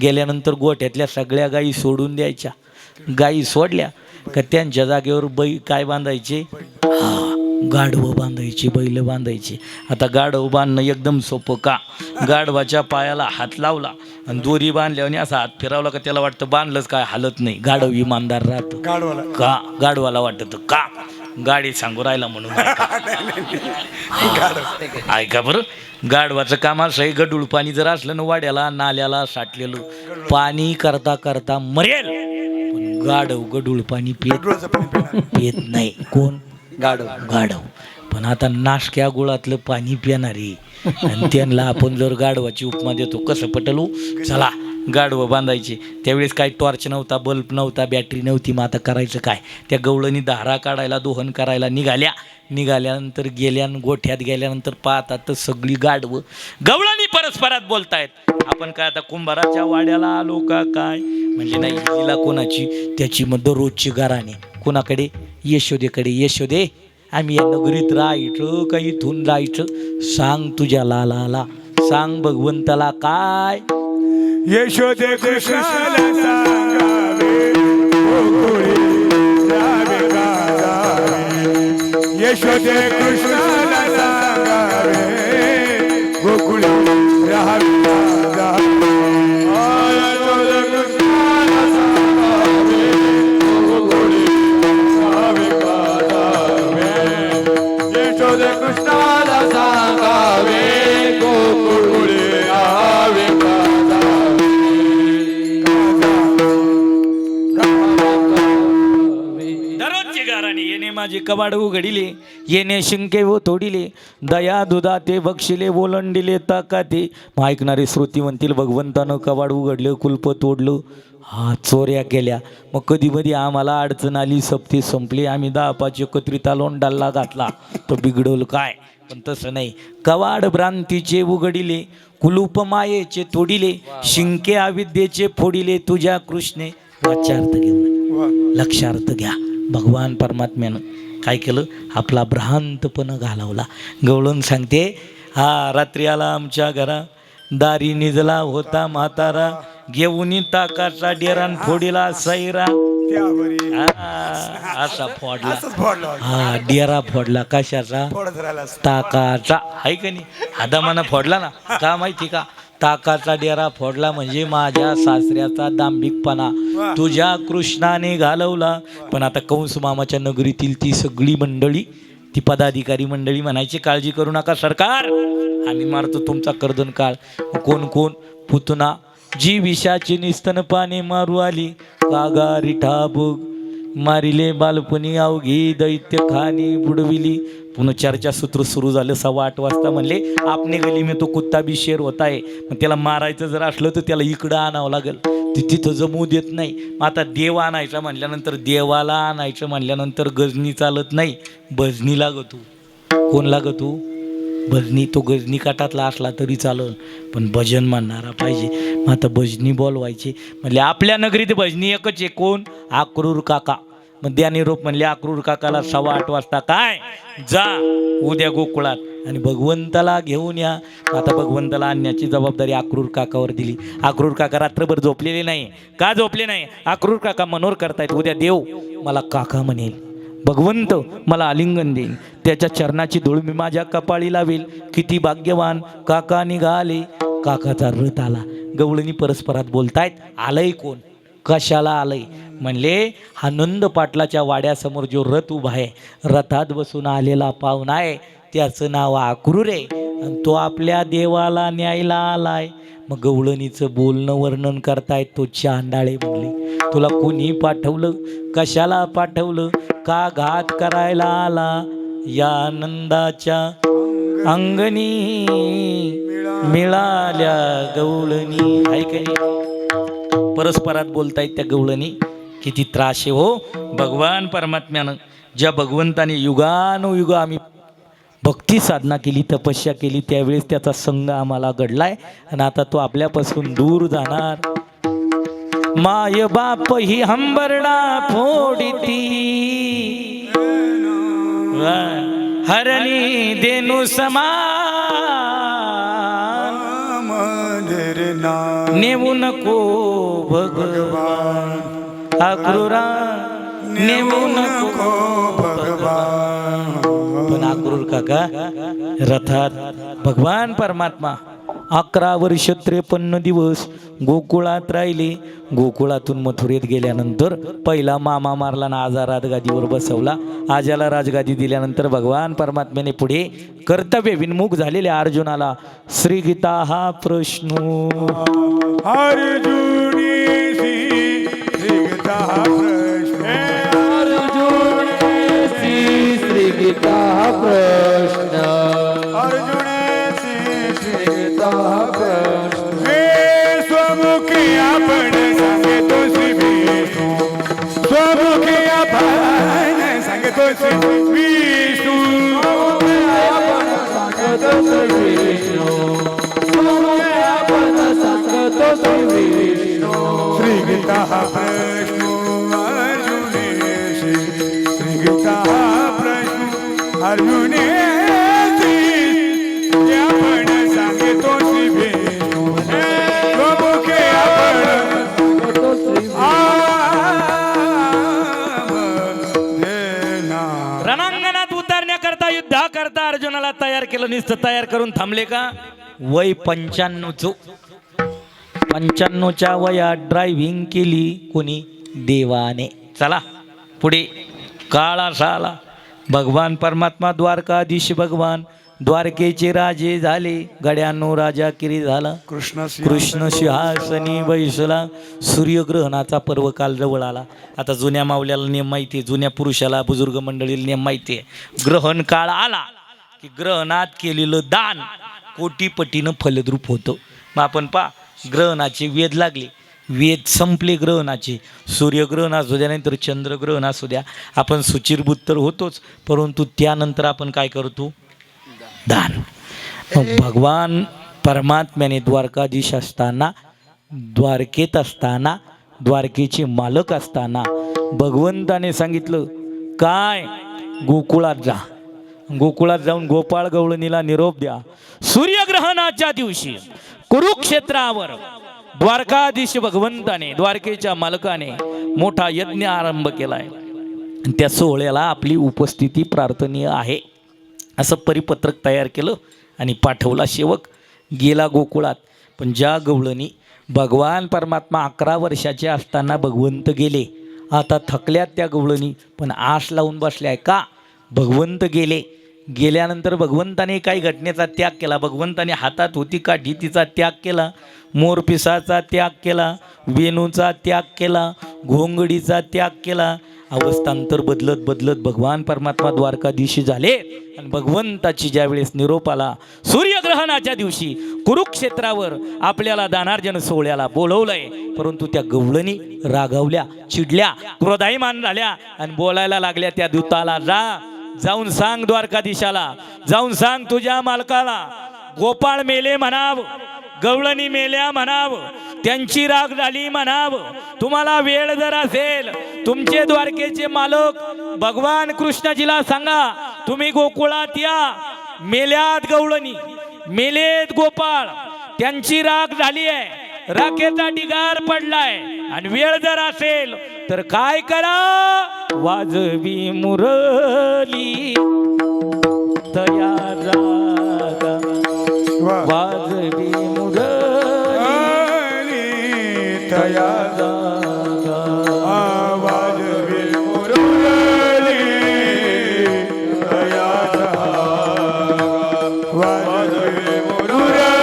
S1: गेल्यानंतर गोठ्यातल्या सगळ्या गायी सोडून द्यायच्या. गायी सोडल्या का त्यांच्या जागेवर काय बांधायचे. गाढवं बांधायची, बैल बांधायची. आता गाढव बांधणं एकदम सोपं का. गाढवाच्या पायाला हात लावला आणि दोरी बांधल्याने असा हात फिरवला का त्याला वाटतं बांधलंच काय हालत नाही. गाढव इमानदार राहतं का. गाढवाला वाटतं का गाडी सांगू राहिला म्हणून. ऐका बरं. गाढवाचं काम असं आहे. गडूळ पाणी जर असलं ना वाड्याला नाल्याला साठलेलं पाणी करता करता मरेल. पण गाढव गडूळ पाणी पित नाही. कोण. गाढव. पण आता नाशक्या गुळातलं पाणी पिणारे आणि त्यांना आपण जर गाढवाची उपमा देतो कसं पटलू. चला गाढवं बांधायचे. त्यावेळेस काही टॉर्च नव्हता, बल्ब नव्हता, बॅटरी नव्हती. मग आता करायचं काय. त्या गवळणी धारा काढायला दोहन करायला निघाल्यानंतर गोठ्यात गेल्यानंतर पाहतात तर सगळी गाढवं गवळणी परस्परात बोलतायत. आपण काय आता कुंभाराच्या वाड्याला आलो का काय. म्हणजे नाही हिला कोणाची. त्याची मग दररोजची गाराणे कोणाकडे. यशोदेकडे. यशोदे आम्ही या नगरीत राहायचं का इथून जायचं. सांग तुझ्या लालाला. सांग भगवंताला काय.
S2: यशोदे कृष्णाला सांगावे गोकुळी राहावे गाजावे. यशोदे कृष्णाला सांगावे गोकुळी राहावे गाजावे. यशोदे कृष्णाला सांगावे गोकुळी राहावे गाजावे. यशोदे कृष्णाला सांगावे गोकुळी राहावे गाजावे.
S1: दररोजची गाराणी. येणे माझे कवाड उघडिले. येणे शिंके व तोडिले. दया दुधा ते बक्षिले ओलंडिले ताकाते. मग ऐकणारे श्रुती म्हणतील भगवंतानं कवाड उघडलं कुलप तोडलं. हा चोऱ्या केल्या. मग कधी कधी आम्हाला अडचण आली. सप्ते संपले. आम्ही 10-5 एकत्रित आलोन डल्ला घातला तर बिघडवलं काय. पण तसं नाही. कवाड भ्रांतीचे उघडिले. कुलूप मायेचे तोडिले. शिंके अविद्येचे फोडिले. तुझ्या कृष्णे वाच्यार्थ घेऊन लक्षार्थ घ्या. भगवान परमात्म्यानं काय केलं. आपला भ्रांतपणा घालवला. गवळण सांगते हा रात्री आला आमच्या घरा. दारी निजला होता म्हातारा. घेऊन ताकाचा डेरान फोडीला सैरा. असा फोडला. हा डेरा फोडला. कशाचा. ताकाचा. आहे का नाही. आदामाना फोडला ना. का माहिती का. ताकाचा डेरा फोडला म्हणजे माझ्या सासऱ्याचा दांभिकपणा तुझ्या कृष्णाने घालवला. पण आता कंस मामाच्या नगरीतील ती सगळी मंडळी, ती पदाधिकारी मंडळी म्हणायची काळजी करू नका सरकार, आम्ही मारतो तुमचा कर्दन काळ. कोण कोण. पुतना जी विषाची निस्तन पाने मारू आली. कागा रिठा भोग मारिले बालपणी अवघी दैत्य खानी बुडविली. पुन्हा चर्चा सूत्र सुरू झालं. 8:15 वाजता म्हणले आपने गली में तो कुत्ता भी शेर होता है. मग त्याला मारायचं जर असलं तर त्याला इकडं आणावं लागेल. तिथं जमू देत नाही. आता देव आणायचा म्हणल्यानंतर देवाला आणायचं म्हणल्यानंतर गजनी चालत नाही. भजनी लागतो. कोण लागतो. भजनी. तो गजनी काटातला असला तरी चालल पण भजन म्हणणारा पाहिजे. मग आता भजनी बोलवायचे म्हणले आपल्या नगरीत भजनी एकच आहे. कोण. अक्रूर काका. मग द्या निरोप म्हणले अक्रूर काकाला 8:15 वाजता काय जा उद्या गोकुळात आणि भगवंताला घेऊन या. आता भगवंताला आणण्याची जबाबदारी अक्रूर काकावर दिली. अक्रूर काका रात्रभर झोपलेले नाही. का झोपले नाही. अक्रूर काका मनोर करतायत उद्या देव मला काका म्हणेल. भगवंत मला आलिंगन देईल. त्याच्या चरणाची धूळ मी माझ्या कपाळी लावेल. किती भाग्यवान. काका निघाले. काकाचा रथ आला. गवळणी परस्परात बोलतायत. आलंय कोण. कशाला आलंय म्हणले हा नंद पाटलाच्या वाड्यासमोर जो रथ उभा आहे रथात बसून आलेला पाहुणा आहे त्याचं नाव अक्रूर आहे आणि तो आपल्या देवाला न्यायला आलाय. मग गवळणीचं बोलणं वर्णन करतायत तो चांडाळे म्हणले, तुला कोणी पाठवलं, कशाला पाठवलं, का घात करायला आला या नंदाच्या अंगणी मिळाल्या गवळणी. ऐकाय परस्परात बोलतायत त्या गवळणी. किती त्रास आहे हो. भगवान परमात्म्यानं ज्या भगवंताने युगानुयुग आम्ही भक्ती साधना केली, तपस्या केली, त्यावेळेस त्याचा संग आम्हाला घडलाय आणि आता तो आपल्यापासून दूर जाणार. माय बाप ही हंबरडा फोडिती, हरणी देनु समान, नेऊ नको भगवान अक्रूरा, नेऊ नको भगवान. पण अक्रूर काका रथात भगवान परमात्मा 11 वर्ष 53 दिवस गोकुळात राहिले. गोकुळातून मथुरेत गेल्यानंतर पहिला मामा मारला ना आजा राजगादीवर बसवला. आजाला राजगादी दिल्यानंतर भगवान परमात्म्याने पुढे कर्तव्य विन्मुख झालेल्या अर्जुनाला श्रीगीता हा प्रश्न
S3: श्रीगीता प्रश्न
S2: स्वमुखी आपण सांगतो श्री विष्णू, स्वमुखी आपण सांगतो श्री विष्णू,
S3: आपण सांगतो श्री विष्णू, आपण सांगतो श्री विष्णू.
S2: श्रीगीता प्रश्न अर्जुनेशी, श्रीगीता प्रश्न अर्जुनेशी, आपण सांगतो श्री विष्णू, स्वमुखी आपण
S1: रणांगणात उतरण्याकरता युद्धाकरता अर्जुनाला तयार केलं. नुसतं तयार करून थांबले का? वय 95च्या वयात ड्रायव्हिंग केली कोणी? देवाने. चला पुढे काळ असा आला, भगवान परमात्मा द्वारकाधीश भगवान द्वारकेचे राजे झाले. गड्यांनो राजा किरी झाला, कृष्ण सिंहासनी बैसला. सूर्यग्रहणाचा पर्वकाल जवळ आला. आता जुन्या मावल्याला नियम माहिती आहे, जुन्या पुरुषाला बुजुर्ग मंडळीला नियम माहिती आहे. ग्रहण काळ आला की ग्रहणात केलेलं दान कोटीपटीनं फलद्रूप होतं. मग आपण ग्रहणाचे वेध लागले, वेध संपले ग्रहणाचे. सूर्यग्रहण असू द्या नाहीतर चंद्रग्रहण असू द्या, आपण सुचिरभूत तर होतोच, परंतु त्यानंतर आपण काय करतो? दान. मग भगवान परमात्म्याने द्वारकाधीश असताना, द्वारकेत असताना, द्वारकेचे मालक असताना भगवंताने सांगितलं काय? गोकुळात जा, गोकुळात जाऊन गोपाळ गवळणीला निरोप द्या. सूर्यग्रहणाच्या दिवशी कुरुक्षेत्रावर द्वारकाधीश भगवंताने, द्वारकेच्या मालकाने मोठा यज्ञ आरंभ केलाय. त्या सोहळ्याला आपली उपस्थिती प्रार्थनीय आहे असं परिपत्रक तयार केलं आणि पाठवला. सेवक गेला गोकुळात. पण ज्या गवळणी भगवान परमात्मा 11 वर्षाचे असताना भगवंत गेले, आता थकल्यात त्या गवळणी, पण आश लावून बसल्याय का? भगवंत गेले. गेल्यानंतर भगवंताने काही घटनेचा त्याग केला. भगवंताने हातात होती काठी तिचा त्याग केला, मोरपिसाचा त्याग केला, वेणूचा त्याग केला, घोंगडीचा त्याग केला. अवस्थांतर बदलत बदलत भगवान परमात्मा द्वारकाधीश झाले. आणि भगवंताची ज्यावेळेस निरोप आला, सूर्यग्रहणाच्या दिवशी कुरुक्षेत्रावर आपल्याला दानार्जन सोहळ्याला बोलवलंय, परंतु त्या गवळणी रागावल्या, चिडल्या, क्रोधायमान झाल्या आणि बोलायला लागल्या त्या दूताला, जाऊन सांग द्वारकाधीशाला, जाऊन सांग तुझ्या मालकाला, गोपाळ मेले म्हणाव, गवळणी मेल्या म्हणाव, त्यांची राग झाली म्हणाव. तुम्हाला वेळ जर असेल, तुमचे द्वारकेचे मालक भगवान कृष्णजीला सांगा, तुम्ही गोकुळात या. मेल्यात गवळणी, मेलेत गोपाळ, त्यांची राग झाली आहे, राखेचा ढिगार पडलाय, आणि वेळ जर असेल तर काय करा? वाजवी मुरली तया जागा, वाजवी मुरली तया जागा,
S2: वाजवी मुरली तया जागा, वाजवी मुरली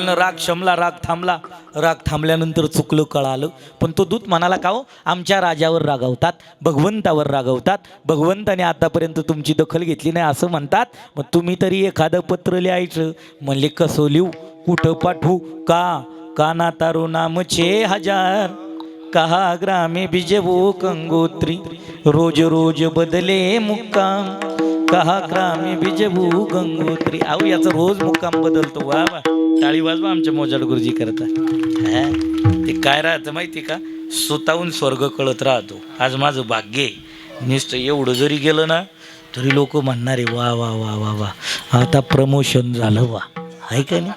S1: बोलणं राग शमला, राग थांबल्यानंतर चुकलं कळालं. पण तो दूत म्हणाला का हो, आमच्या राजावर रागावतात, भगवंतावर रागावतात, भगवंताने आतापर्यंत तुमची दखल घेतली नाही असं म्हणतात. मग तुम्ही तरी एखादं पत्र लिहायचं. म्हणले कसं लिहू, कुठं पाठवू, का ना तारो नाम 6000 कहा ग्रामे बिजवो कंगोत्री, रोज रोज बदले मुक्काम, कहा ग्रामे बिजवो गंगोत्री. अहो याचा रोज मुक्काम बदलतो. वा वा, टाळी वाजवा आमच्या मोजाड गुरुजी करता. ते काय राहतं माहिती का, स्वतःहून स्वर्ग कळत राहतो. आज माझं भाग्य आहे, नुसतं एवढं जरी गेलं ना तरी लोक म्हणणारे वा वा वा वा वा, आता प्रमोशन झालं वा, आहे का नाही.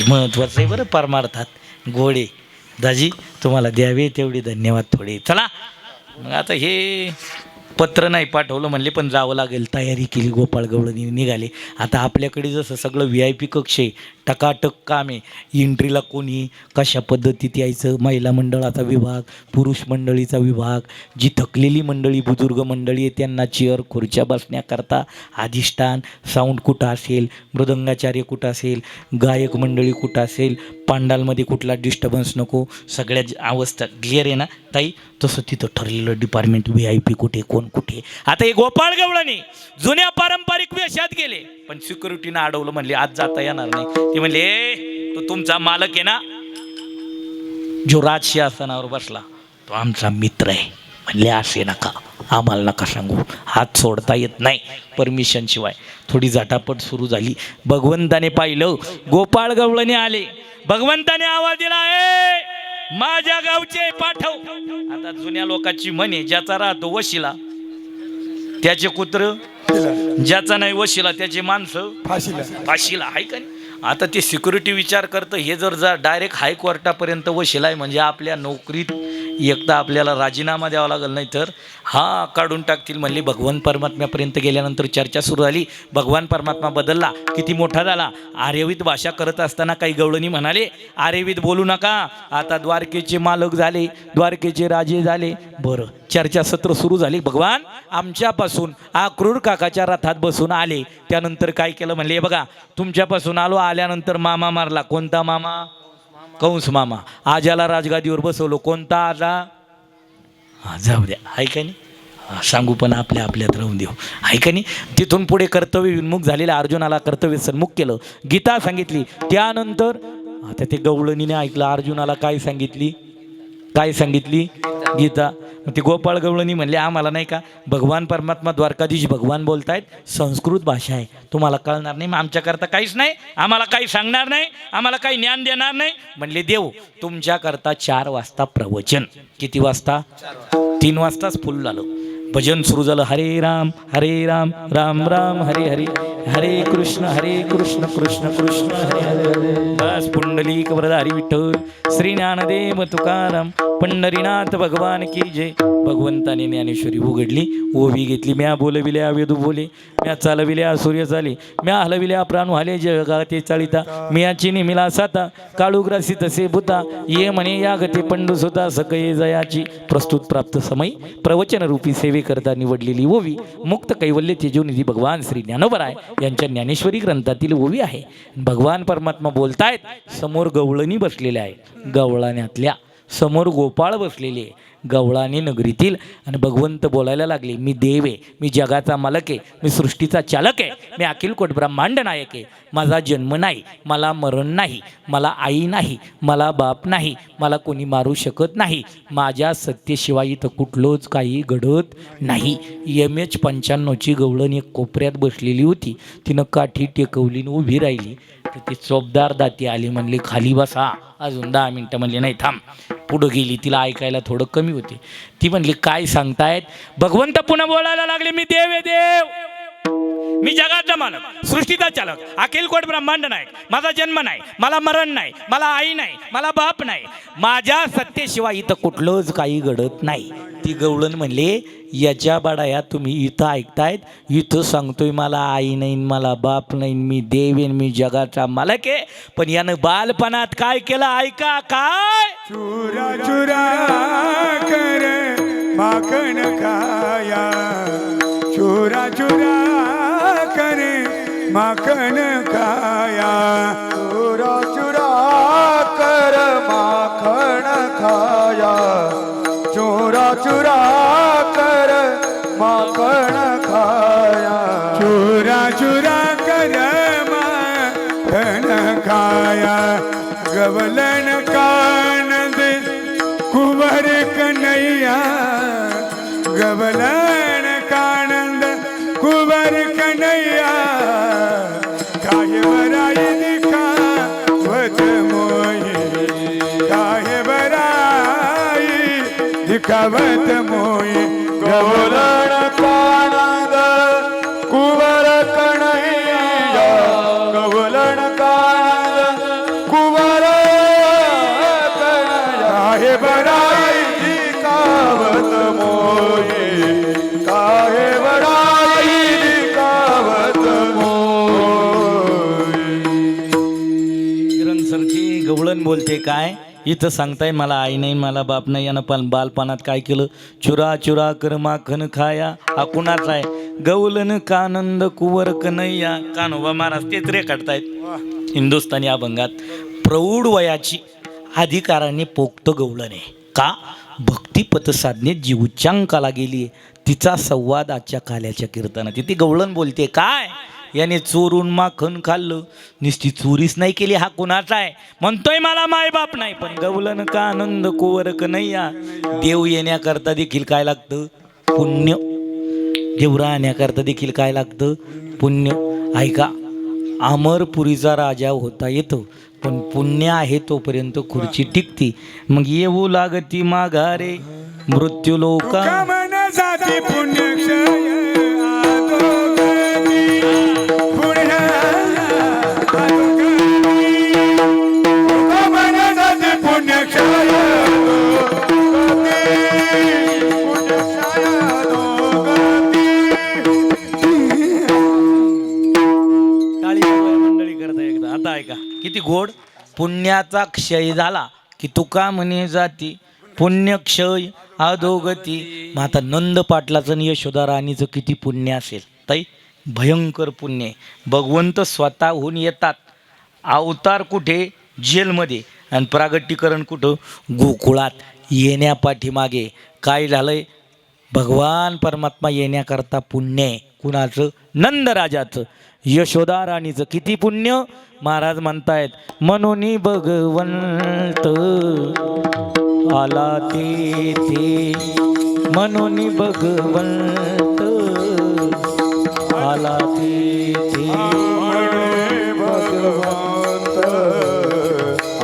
S1: महत्वाचं आहे बरं परमार्थात. गोडे दाजी तुम्हाला द्यावे तेवढे धन्यवाद थोडे. चला मग आता हे पत्र नाही पाठवलं म्हणले, पण जावं लागेल. तयारी केली, गोपाळ गवळणी निघाले. आता आपल्याकडे जसं सगळं VIP कक्ष आहे, टकाटक काम आहे. एंट्रीला कोणी कशा पद्धतीत यायचं, महिला मंडळाचा विभाग, पुरुष मंडळीचा विभाग, जी थकलेली मंडळी बुजुर्ग मंडळी आहे त्यांना चेअर खुर्च्या बसण्याकरता अधिष्ठान, साऊंड कुठं असेल, मृदंगाचार्य कुठं असेल, गायक मंडळी कुठं असेल, पांडालमध्ये कुठला डिस्टर्बन्स नको, सगळ्या अवस्था क्लिअर आहे ना ताई. तसं तिथं ठरलेलं डिपार्टमेंट, VIP कुठे, कोण कुठे. आता हे गोपाळ गवळणी जुन्या पारंपरिक वेशात गेले, पण सिक्युरिटीनं अडवलं. म्हणले आज जाता येणार नाही. ते म्हणले तो तुमचा मालक आहे ना, जो राजसिंहासनावर बसला, तो आमचा मित्र आहे. म्हणले असे नका, आम्हाला नका सांगू, हात सोडता येत नाही परमिशन शिवाय. थोडी झटापट सुरू झाली. भगवंताने पाहिलं, गोपाळ गवळणी आले. भगवंताने आवाज दिला, ए माझ्या गावचे पाठव. आता जुन्या लोकांची म्हणे, ज्याचा राहतो वशिला त्याचे कुत्र, ज्याचा नाही वशिला त्याचे माणसं फाशीला, आहे का नाही. आता ते सिक्युरिटी विचार करतं, हे जर डायरेक्ट हायकोर्टापर्यंत वशिला आहे म्हणजे आपल्या नोकरीत एकदा आपल्याला राजीनामा द्यावा लागेल, नाही तर हा काढून टाकतील. म्हणले भगवान परमात्म्यापर्यंत गेल्यानंतर चर्चा सुरू झाली. भगवान परमात्मा बदलला, किती मोठा झाला. आर्यवीत भाषा करत असताना काही गवळणी म्हणाले, आर्यवीत बोलू नका, आता द्वारकेचे मालक झाले, द्वारकेचे राजे झाले. बरं, चर्चासत्र सुरू झाली. भगवान आमच्यापासून अक्रूर काकाच्या रथात बसून आले, त्यानंतर काय केलं म्हणले, बघा तुमच्यापासून आलो, आल्यानंतर मामा मारला. कोणता मामा? कंस मामा. आजाला राजगादीवर बसवलो. कोणता आजा? जाऊ द्या, आहे का नाही, सांगू पण आपल्या आपल्यात राहून देऊ, आहे का नाही. तिथून पुढे कर्तव्य विन्मुख झालेल्या अर्जुनाला कर्तव्य सन्मुख केलं, गीता सांगितली. त्यानंतर आता ते गवळणीने ऐकलं, अर्जुनाला काय सांगितली गीता. मग ते गोपाळ गवळणी म्हणले, आम्हाला नाही का भगवान परमात्मा द्वारकाधीश भगवान बोलतायत, संस्कृत भाषा आहे, तुम्हाला कळणार नाही, मग आमच्याकरता काहीच नाही, आम्हाला काही सांगणार नाही, आम्हाला काही ज्ञान देणार नाही. म्हणले देव तुमच्याकरता 4 वाजता प्रवचन. किती वाजता? 3 वाजताच फुल झालं. भजन सुरू झालं. हरे राम राम राम हरे हरे, हरे कृष्ण कृष्ण कृष्ण हरे हरे. बस पुंडलिक वरदारी विठ्ठल श्री ज्ञानदेव तुकाराम पंढरीनाथ भगवान की जय. भगवंताने ज्ञानेश्वरी उघडली, ओवी घेतली. म्या बोलविल्या वेदू बोले, म्या चालविल्या सूर्य चाले, म्या हलविल्या प्राण व्हाले जगाते चाळिता, मियाची निमिला साता काळूग्रासी तसे भूता, ये म्हणे या गते पंडू सुता सकये जयाची. प्रस्तुत प्राप्त समय प्रवचन रूपी सेवे करता निवडलेली ओवी मुक्त कैवल्य तेजोनिधी भगवान श्री ज्ञानोबराय यांच्या ज्ञानेश्वरी ग्रंथातील ओवी आहे. भगवान परमात्मा बोलतायत, समोर गवळणी बसलेल्या आहे, गवळण्यातल्या समोर गोपाळ बसलेले आहे गवळाणी नगरीतील. आणि भगवंत बोलायला लागले, मी देव आहे, मी जगाचा मालक आहे, मी सृष्टीचा चालक आहे, मी अखिलकोट ब्रह्मांड नायक आहे. माझा जन्म नाही, मला मरण नाही, मला आई नाही, मला बाप नाही, मला कोणी मारू शकत नाही, माझ्या सत्तेशिवाय इथं कुठलंच काही घडत नाही. MH 95ची गवळण एक कोपऱ्यात बसलेली होती. तिनं काठी टेकवली उभी राहिली. तर ती चोपदार दाती आली, म्हणली खाली बसा, अजून 10 मिनटं. म्हणले नाही थांब. पुढं गेली, तिला ऐकायला थोडं कमी होते. ती म्हणली काय सांगतायत? भगवंत पुन्हा बोलायला लागले, मी देव आहे, देव, मी जगाचा मालक, सृष्टीचा चालक, अखिलकोट ब्रह्मांड नायक, माझा जन्म नाही, मला मरण नाही, मला आई नाही, मला बाप नाही, माझ्या सत्तेशिवाय इथं कुठलंच काही घडत नाही. ती गवळण म्हणले, याच्या बाडाया तुम्ही इथं ऐकतायत, इथं सांगतोय मला आई नाही, मला बाप नाही, मी देव आहे, मी जगाचा मालक आहे. पण यानं बालपणात काय केलं ऐका. काय?
S2: चुरा चुरा कर माखन खाया, चुरा चुरा कर माखन खाया चुरा चुरा कर माखन खाया चोरा चुरा कर माखन खाया चुरा चुरा कर माखन खाया गवलन कानंद कुंवर कन्हैया गवलन कानंद कुंवर कन्हैया काहे बराई दिखावत मोही काहे बराई दिखावत मोही गवलन कानंद कुंवर कन्हैया गवलन कानंद कुंवर कन्हैया काहे बराई दिखावत मोही काहे बराई दिखावत
S1: सरची गवळण बोलते काय इथं सांगताय मला आई नाही मला बाप नाही यानं पण बालपणात काय केलं चुरा चुरा कर माखन खाया हा कुणाचा आहे गवलन कानंद कुवर कन्हैया कान्होबा महाराज तेच रेखाटतायत हिंदुस्थानी अभंगात प्रौढ वयाची अधिकाराने पोक्त गवळण आहे का भक्तिपथ साधनेत जी उच्चांकाला गेली तिचा संवाद आजच्या काल्याच्या कीर्तनात ती गवळण बोलते काय याने चोरून माखन खाल्लं नुसती चोरीच नाही केली हा कुणाचा आहे म्हणतोय मला मायबाप नाही पण गवलन का आनंद कुवर कन्हैया देव येण्याकरता देखील काय लागतं पुण्य देव राहण्याकरता देखील काय लागतं पुण्य ऐका अमरपुरीचा राजा होता येतो पण पुण्य आहे तोपर्यंत खुर्ची टिकती मग येऊ लागती माघारे मृत्यू लोका
S2: कामन जाती पुण्यक्षय
S1: किती गोड पुण्याचा क्षय झाला की तुका म्हणे जाती पुण्य क्षय अधोगती मग आता नंद पाटलाचं आणि यशोदा राणीचं किती पुण्य असेल ताई भयंकर पुण्य भगवंत स्वतःहून येतात अवतार कुठे जेलमध्ये आणि प्रागट्यकरण कुठं गोकुळात येण्यापाठीमागे काय झालंय भगवान परमात्मा येण्याकरता पुण्य आहे कुणाचं नंदराजाचं यशोदा राणीचं किती पुण्य महाराज म्हणतायत म्हणून भगवंत आला तेथे म्हणून भगवंत आला तेथे
S2: भगवंत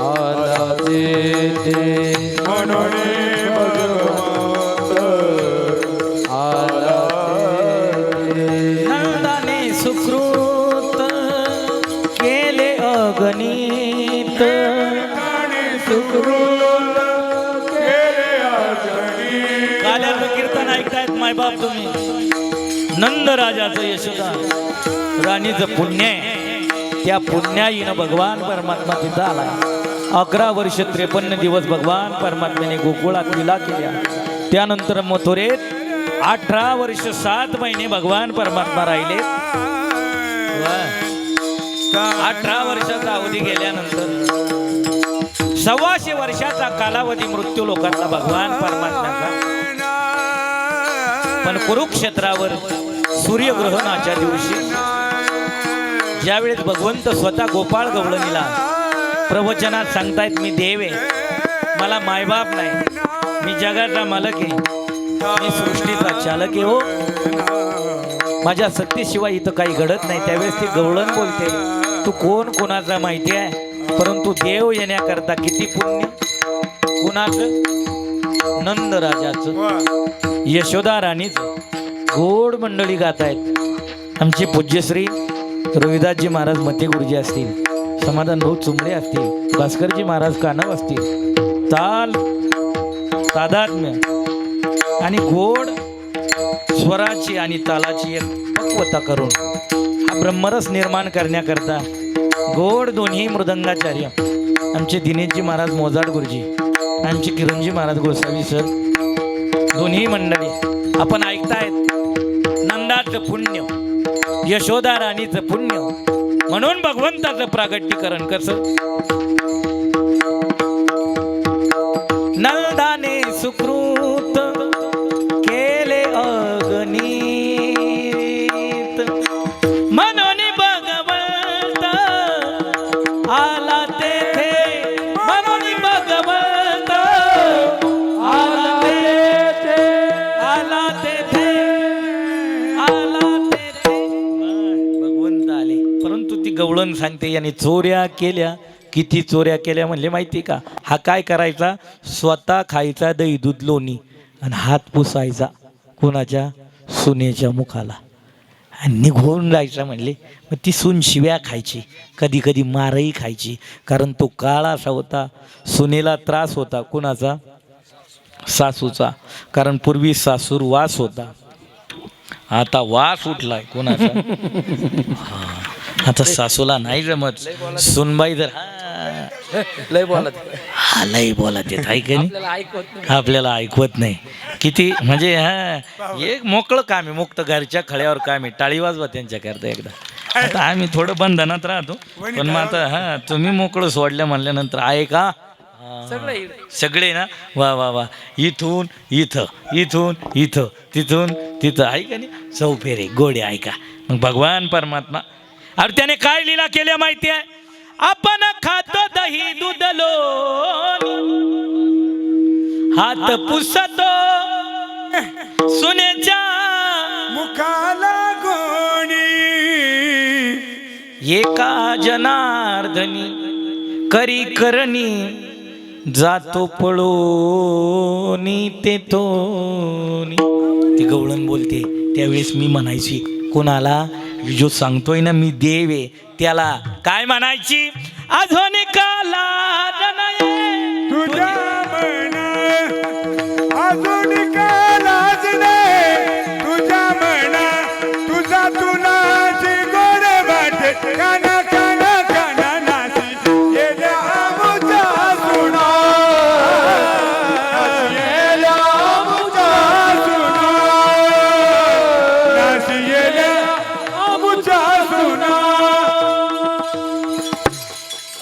S3: आला तेथे
S2: म्हणून भगवंत
S3: आला तेथे
S1: नंदाने सुकृत केले अगणित
S2: सुकृत केले अगणित
S1: काल्याचं कीर्तन ऐकतायत मायबाप तुम्ही नंदराजाचं यशोदा राणीचं पुण्य आहे त्या पुण्याईनं भगवान परमात्मा तिथं आला 11 वर्ष 53 दिवस भगवान परमात्म्याने गोकुळात लीला केल्या त्यानंतर मथुरेत 18 वर्ष 7 महिने भगवान परमात्मा राहिले 18 वर्षाचा अवधी गेल्यानंतर 125 वर्षाचा कालावधी मृत्यू लोकांचा भगवान परमात्म्याचा पण कुरुक्षेत्रावर सूर्यग्रहणाच्या दिवशी ज्यावेळेस भगवंत स्वतः गोपाळ गवळणीला प्रवचनात सांगतायत मी देव आहे मला मायबाप नाही मी जगाचा मालक आहे मी सृष्टीचा चालक आहे हो माझ्या सत्तेशिवाय इथं काही घडत नाही त्यावेळेस ती गवळण बोलते तू कोण कोणाचा माहिती आहे परंतु देव येण्याकरता किती पुण्य कुणाचं नंदराजाचं यशोदा राणीचं गोड मंडळी गात आहेत आमचे पूज्यश्री रविदासजी महाराज मते गुरुजी असतील समाधान भाऊ चुंबळे असतील भास्करजी महाराज कानव असतील ताल तादात्म्य आणि गोड स्वराची आणि तालाची एक पक्वता करून हा ब्रह्मरस निर्माण करण्याकरता गोड दोन्ही मृदंगाचार्य आमचे दिनेशजी महाराज मोजाड गुरुजी आमचे किरणजी महाराज गोसावी सर दोन्ही मंडळी आपण ऐकतायत नंदाचं पुण्य यशोदा राणीचं पुण्य. म्हणून भगवंताचं प्रागट्यकरण कसं. नंदाने सुकृत केले अगणित, म्हणून भगवंत आला तेथे, म्हणून भगवंत आला तेथे, आला तेथे, आला तेथे. भगवंत आले. परंतु ती गवळण सांगते याने चोऱ्या केल्या. किती चोऱ्या केल्या म्हणले माहिती का. हा काय करायचा, स्वतः खायचा दही दूध लोणी आणि हात पुसायचा कोणाच्या, सुनेच्या मुखाला, आणि निघून जायचा म्हणले. मग ती सून शिव्या खायची, कधी कधी मारही खायची. कारण तो काळ असा होता, सुनेला त्रास होता कोणाचा, सासूचा. कारण पूर्वी सासूर वास होता, आता वास उठलाय कोणाचा. आता सासूला नाही जमत. सुनबाई जर
S3: लय बोलत
S1: हा लई बोलत येत आहे की नाही, आपल्याला ऐकवत नाही. किती म्हणजे हा एक मोकळं काम आहे, मुक्त घरच्या खळ्यावर काम आहे. टाळी वाजवा त्यांच्याकरता एकदा. आता आम्ही थोडं बंधनात राहतो, पण मग आता हा तुम्ही मोकळं सोडलं म्हणल्यानंतर आहे का सगळे ना. वा वा वा. इथून इथं, इथून इथं, तिथून तिथं, आहे का नाही. चौफेरे गोडे ऐका. मग भगवान परमात्मा अरे त्याने काय लीला केल्या माहिती आहे. आपण खातो दही दूध लोणी, हात पुसतो सुनेच्या
S2: मुखाला गोणी,
S1: एका जनार्दनी करी करणी, जातो पळोनी ते तोनी. ती गवळण बोलते. त्यावेळेस मी म्हणायची कोणाला, जो सांगतोय ना मी देव आहे त्याला काय म्हणायची, अजून काला
S2: तुझ्या मना अजून कालाच नाही, तुझ्या मना तुझा तुनाची गोड वाटे, काना काना काना नाची येल्या आमुचा सुना, येल्या आमुचा सुना, नाची येल्या आमुचा सुना.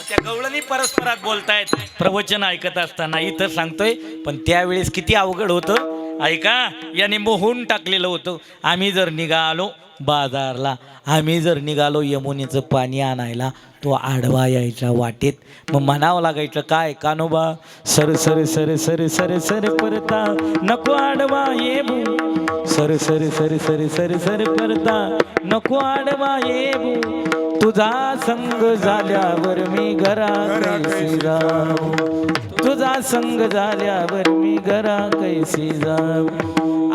S1: त्या गवळणी परस्परात बोलतायत प्रवचन ऐकत असताना. इथं सांगतोय पण त्यावेळेस किती अवघड होतं ऐका. याने मोहून टाकलेलं होतं. आम्ही जर निघालो बाजारला, आम्ही जर निघालो यमुनेचं पाणी आणायला, तो आडवा यायचा वाटेत. मग म्हणावं लागायचं काय, कानोबा सर सर सर सर सर सर परता नको आडवा येबू, सर सर सर सर सर सर परता नको आडवा येबू, तुझा संग झाल्यावर मी घरा कैसी जाऊ, तुझा संग झाल्यावर मी घरा कैसी जाऊ.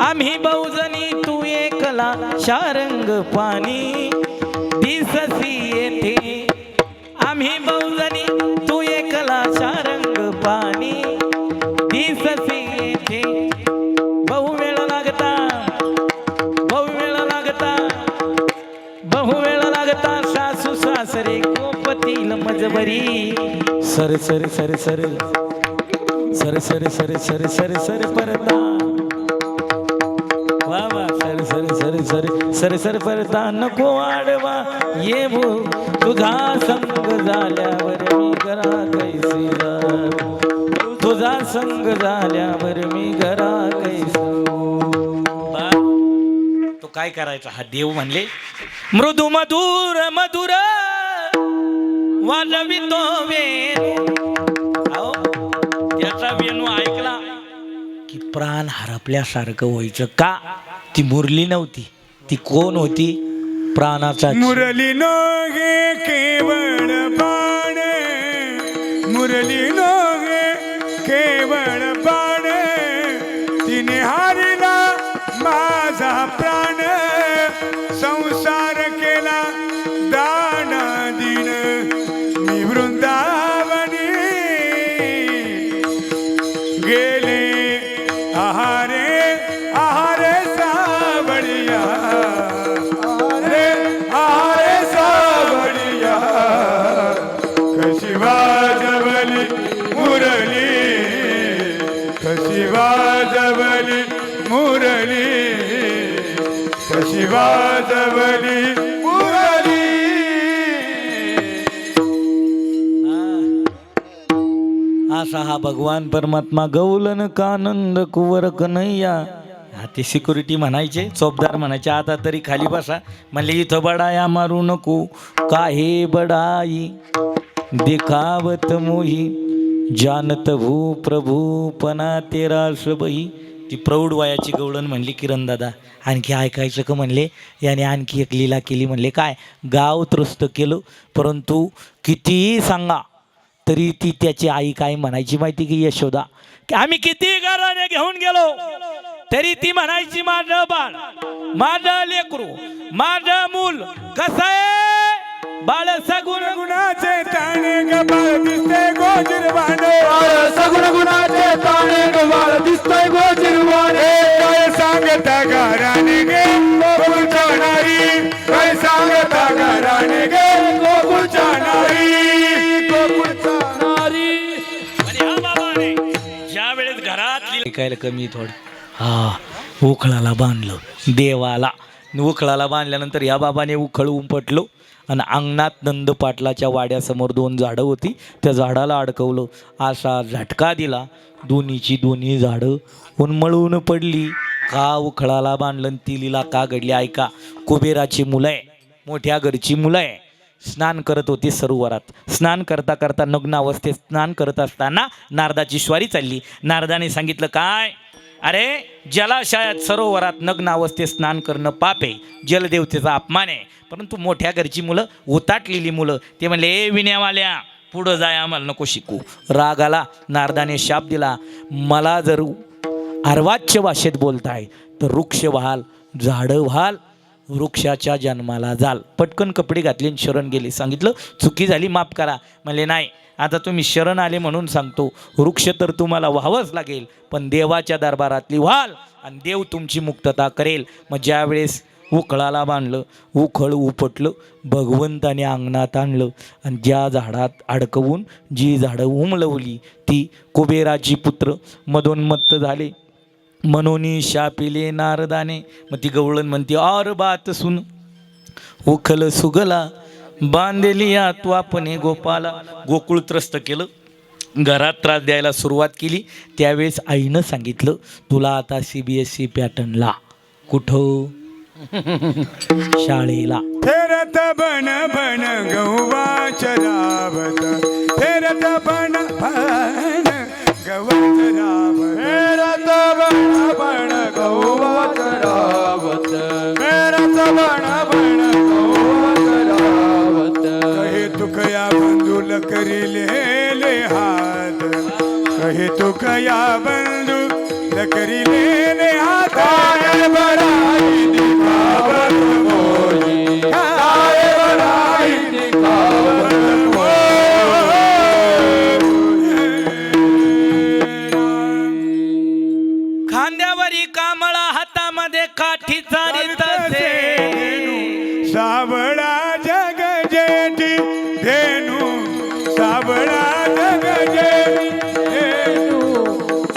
S1: आम्ही बहुजनी तू एकला शारंग पाणी दिससी येथे, आम्ही बहुजनी तू एकला शारंग पाणी दिससी येथे. बहु वेळ लागता, बहु वेळ लागता, बहु वेळ लागता, सासू सासरे कोपतील मजबरी, सर सर सर सर सर सर सर सर सर सर परता, वा वा सर सर सर सर सर सर परता नको आडवा येऊ, तुझा संग झाल्यावर मी घरा कैसी जाऊ, तुझा संग झाल्यावर मी घरा कैसी. तो काय करायचा हा देव म्हणले, मृदू मधुर मधुर वाजवितो वेणू. त्याचा वेणू ऐकला की प्राण हरपल्यासारखं व्हायचं. का, ती मुरली नव्हती, ती कोण होती, प्राणाचा
S2: मुरली नो गे केवळ बाण, मुरली नो गे केवळ बाण, तिने हारिला माझा प्राण, संसार केला दान दिन, मी वृंदावनी गेले आहारे आहारे सावळिया, आहारे आहारे सावळिया, कशी वाजवली मुरली, कशी वाजवली मुरली, कशी वाजवली मुरली.
S1: असा हा भगवान परमात्मा गौलन कानंद कुवर कन्हैया. हा ते सिक्युरिटी म्हणायचे, चौबदार म्हणायचे आता तरी खाली बसा. म्हणले इथं बडाया मारू नको, काहे बडाई देखावत मोही, जानत भू प्रभू पना तेरा सबही. ती प्रौढ वयाची गवळण म्हणली किरण दादा. आणखी ऐकायचं का म्हणले. याने आणखी एक लीला केली. म्हणले काय, गाव त्रस्त केलं, परंतु कितीही सांगा तरी ती त्याची आई काय म्हणायची माहिती की यशोदा, की आम्ही किती घराने घेऊन गेलो तरी ती म्हणायची माझं बाळ, माझं लेकरू, माझं मूल कसं आहे बाळ सगुण
S2: गुणाचे ताणे ग बाळ दिसते गोजिरवाणे.
S3: सगुण गुणाचे ताणे ग बाळ दिसतोय गोजिरवाणे.
S2: काय सांगता घराने गे गोकुळच्या नारी, काय सांगता घराने गे गोकुळच्या नारी, गोकुळच्या
S3: नारी.
S1: ज्या वेळेस घरात ऐकायला कमी थोडं. हा उखळाला बांधलं देवाला. उखळाला बांधल्यानंतर या बाबाने उखळ उपटलो आणि अंगणात नंद पाटलाच्या वाड्यासमोर 2 झाडं होती, त्या झाडाला अडकवलं. असा झटका दिला, दोन्हीची दोन्ही झाडं उन्मळून पडली. का उखळाला बांधलं आणि ती लीला का घडली ऐका. कुबेराची मुलं आहे, मोठ्या घरची मुलं आहे, स्नान करत होती सरोवरात. स्नान करता करता नग्न अवस्थेत स्नान करत असताना नारदाची स्वारी चालली. नारदाने सांगितलं काय, अरे जलाशयात सरोवरात नग्न अवस्थेत स्नान करणं पाप आहे, जलदेवतेचा अपमान आहे. परंतु मोठ्या घरची मुलं, उताटलेली मुलं, ते म्हणले ए विण्यावाल्या पुढं जाय, आम्हाला नको शिकू. राग आला. नारदाने शाप दिला, मला जर अर्वाच्य भाषेत बोलताय तर वृक्ष व्हाल, झाडं व्हाल, वृक्षाच्या जन्माला जाल. पटकन कपडे घातले आणि शरण गेले. सांगितलं चुकी झाली, माफ करा. म्हणले नाही, आता तुम्ही शरण आले म्हणून सांगतो, वृक्ष तर तुम्हाला व्हावंच लागेल, पण देवाच्या दरबारातली व्हाल आणि देव तुमची मुक्तता करेल. मग ज्यावेळेस उखळाला बांधलं, उखळ उपटलं, भगवंताने अंगणात आणलं आणि ज्या झाडात अडकवून जी झाडं उमलवली ती कुबेराची पुत्र मदोन्मत्त झाले. मनोनी शापिले नारदाने. मग ती गवळण म्हणते और बात सुन, उखल सुगला बांधलिया त्वापने गोपाला. गोकुळ त्रस्त केलं, घरात त्रास द्यायला सुरुवात केली. त्यावेळेस आईनं सांगितलं तुला आता CBSE पॅटर्नला. कुठं? शाळेला.
S2: फेरत बन बन गव्हाच्या रावत, फेरत बन बन गव्हाच्या रावत, फेरत बन बन गव्हाच्या रावत, फेरत बन बन गव्हाच्या रावत. कहे तुकया बंधुल करिले हात, कहे तुकया बंधुल करिले हात. काय बराई दिखावत मोजी, काय बराई दिखावत मोजी.
S1: खांद्यावरी कामळा, हातामध्ये काठी चारित असे.
S2: सावळा जग जेठी धेनू, सावळा जग जेठी धेनू,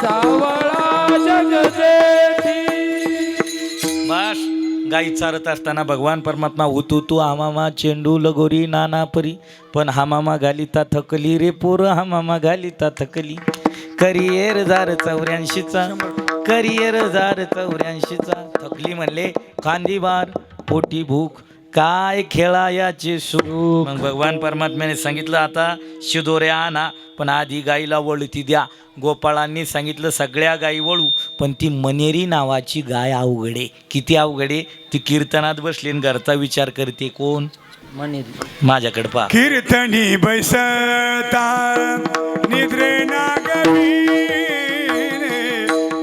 S3: सावळा जग जेठी.
S1: बस गाई चारत असताना भगवान परमात्मा हुतू तू हामामा चेंडू लगोरी नाना परी. पण हामामा घालिता थकली रे पोर, हामामा घालिता थकली. Career 84चा, career 84चा. थकली म्हणले कांदीबार, पोटी भूक, काय खेळायाचे सुरू. मग भगवान परमात्म्याने सांगितलं आता शिदोऱ्या आणा, पण आधी गाईला वळती द्या. गोपाळांनी सांगितलं सगळ्या गाई वळू, पण ती मनेरी नावाची गाय अवघडे. किती अवघडे? ती कीर्तनात बसली आणि घरचा विचार करते. कोण? मनेरी. माझ्याकडे पहा.
S2: कीर्तनी बैसता निद्रे नागवी,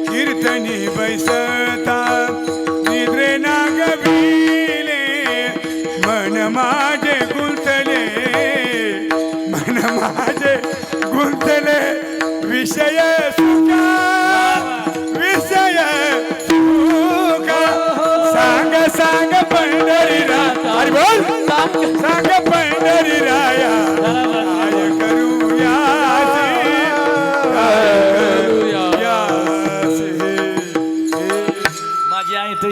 S2: कीर्तनी बैसता निद्रे नागविले. मन माझे गुंतले, मन माझे गुंतले, विषय सुखा, विषय सुखा. सांग सांग पंढरीनाथ, अरे बोल सांग पंढरीराया, काय करूया
S1: माझी आई तर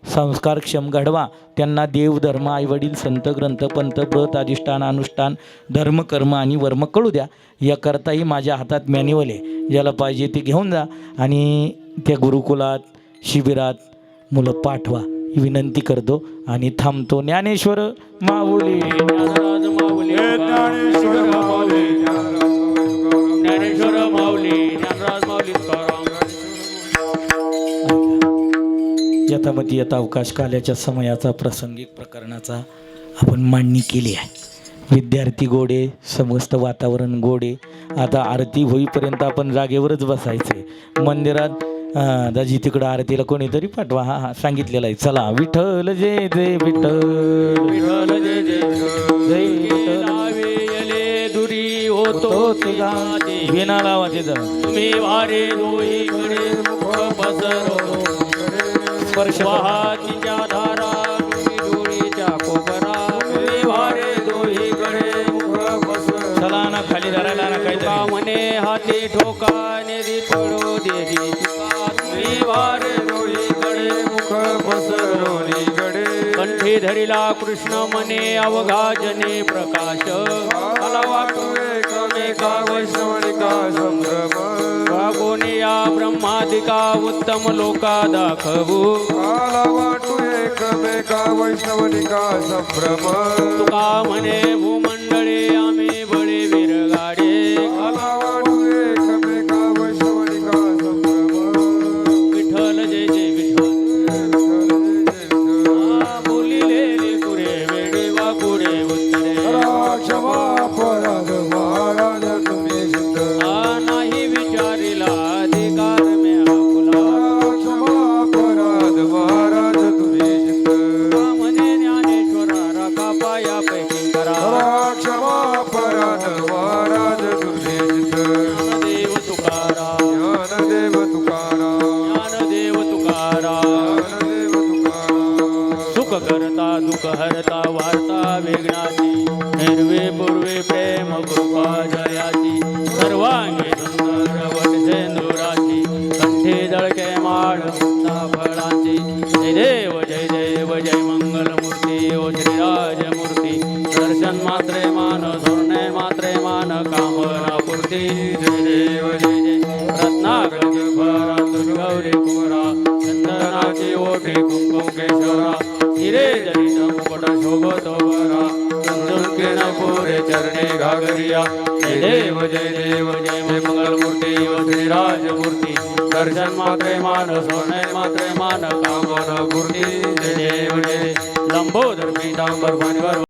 S1: संस्कारक्षम घडवा. त्यांना देव धर्म आईवडील संत ग्रंथ पंथ व्रत अधिष्ठान अनुष्ठान धर्म कर्म आणि वर्म कळू द्या. याकरताही माझ्या हातात मॅन्युअल आहे. ज्याला पाहिजे ते घेऊन जा आणि त्या गुरुकुलात शिबिरात मुलं पाठवा ही विनंती करतो आणि थांबतो. ज्ञानेश्वर माऊली
S3: ज्ञानराज माऊली
S2: हे ज्ञानेश्वर माऊली
S3: ज्ञानेश्वर माऊली ज्ञानराज माऊली तुकाराम.
S1: यथामती यथा अवकाश काल्याच्या समयाचा प्रासंगिक प्रकरणाचा आपण मांडणी केली आहे. विद्यार्थी गोडे समस्त वातावरण गोडे. आता आरती होईपर्यंत आपण जागेवरच बसायचे. मंदिरात दाजी तिकडं आरतीला कोणीतरी पाठवा. हा सांगितलेलं आहे. चला विठ्ठल जय जय विठ्ठल
S3: विठ्ठल जय जय
S1: जय विठ्ठल
S3: लावे यले दुरी होतो गाते.
S1: विना लावा तिथं
S3: तुम्ही वारे दोहीकडे मुख पसरो स्पर्श वाहातीच्या धारा तुम्ही डोळीच्या कोपरा. तुम्ही वारे दोहीकडे मुख पसरो
S1: चला ना खाली धरायला ना
S3: तुका
S1: काहीतरी
S3: म्हणे हाती ठोका नेदी पडो देरी तुका. तुम्ही वारे डोळीकडे मुख पसरवली
S2: गडे
S3: कंठी धरिला कृष्ण मने अवघा जने प्रकाश. मला वाटू एकमेका
S2: वैष्णवनिका संभ्रम
S3: कोणी या ब्रह्मादिका उत्तम लोका दाखवू.
S2: काला वाटू एकमेका वैष्णवनिका संभ्रम
S3: तुका म्हणे भूमंडळे आम्ही बळे विरगाडे.
S2: काला वाटू एकमेका वैष्णवनिका संभ्रम
S3: विठ्ठल जय जय विठ्ठल बोलिले पुरे वेडे वा पुढे उत्तरे.
S2: क्षमा अपराध महाराज तुम्ही सिद्ध
S3: नाही विचारिला अधिकार मे आपुला.
S2: क्षमा अपराध महाराज तुम्ही सिद्ध
S3: म्हणे ज्ञानेश्वरा राखा पायापैकी करा.
S2: क्षमा अपराध महाराज तुम्ही सिद्ध
S3: ज्ञानदेव तुकाराम
S2: ज्ञानदेव तुकाराम
S3: ज्ञानदेव तुकाराम.
S2: ज्ञानदेव तुकाराम
S3: सुख करता दुःख हरता वार्ता वेगळाची. हिरवे पूर्वे प्रेम कृपा जयाची. सर्वांगी सुंदर वट सेंदुराची. कंठे जळके माळ मुक्ता फळाची. जय देव जय देव जय मंगलमूर्ती ओ श्रीराज मूर्ती. दर्शन मात्रे मान सोने मात्रे मान कामना पूर्ती. जय देव जय जय रत्नागरी भरा दुर्गौरी कुमरा. चंदनाची ओठी कुंकुम केशरा. हिरे जनित मुकुट शोभतो बरा. कुंचुंकिन पुरे चरणे घागरिया. जय देव जय देव जय मंगलमूर्ती ओ श्रीराज मूर्ती. दर्शन मात्रे मान सोने मात्रे मान कामना पूर्ती. जय देव जय लंबोदर पीतांबर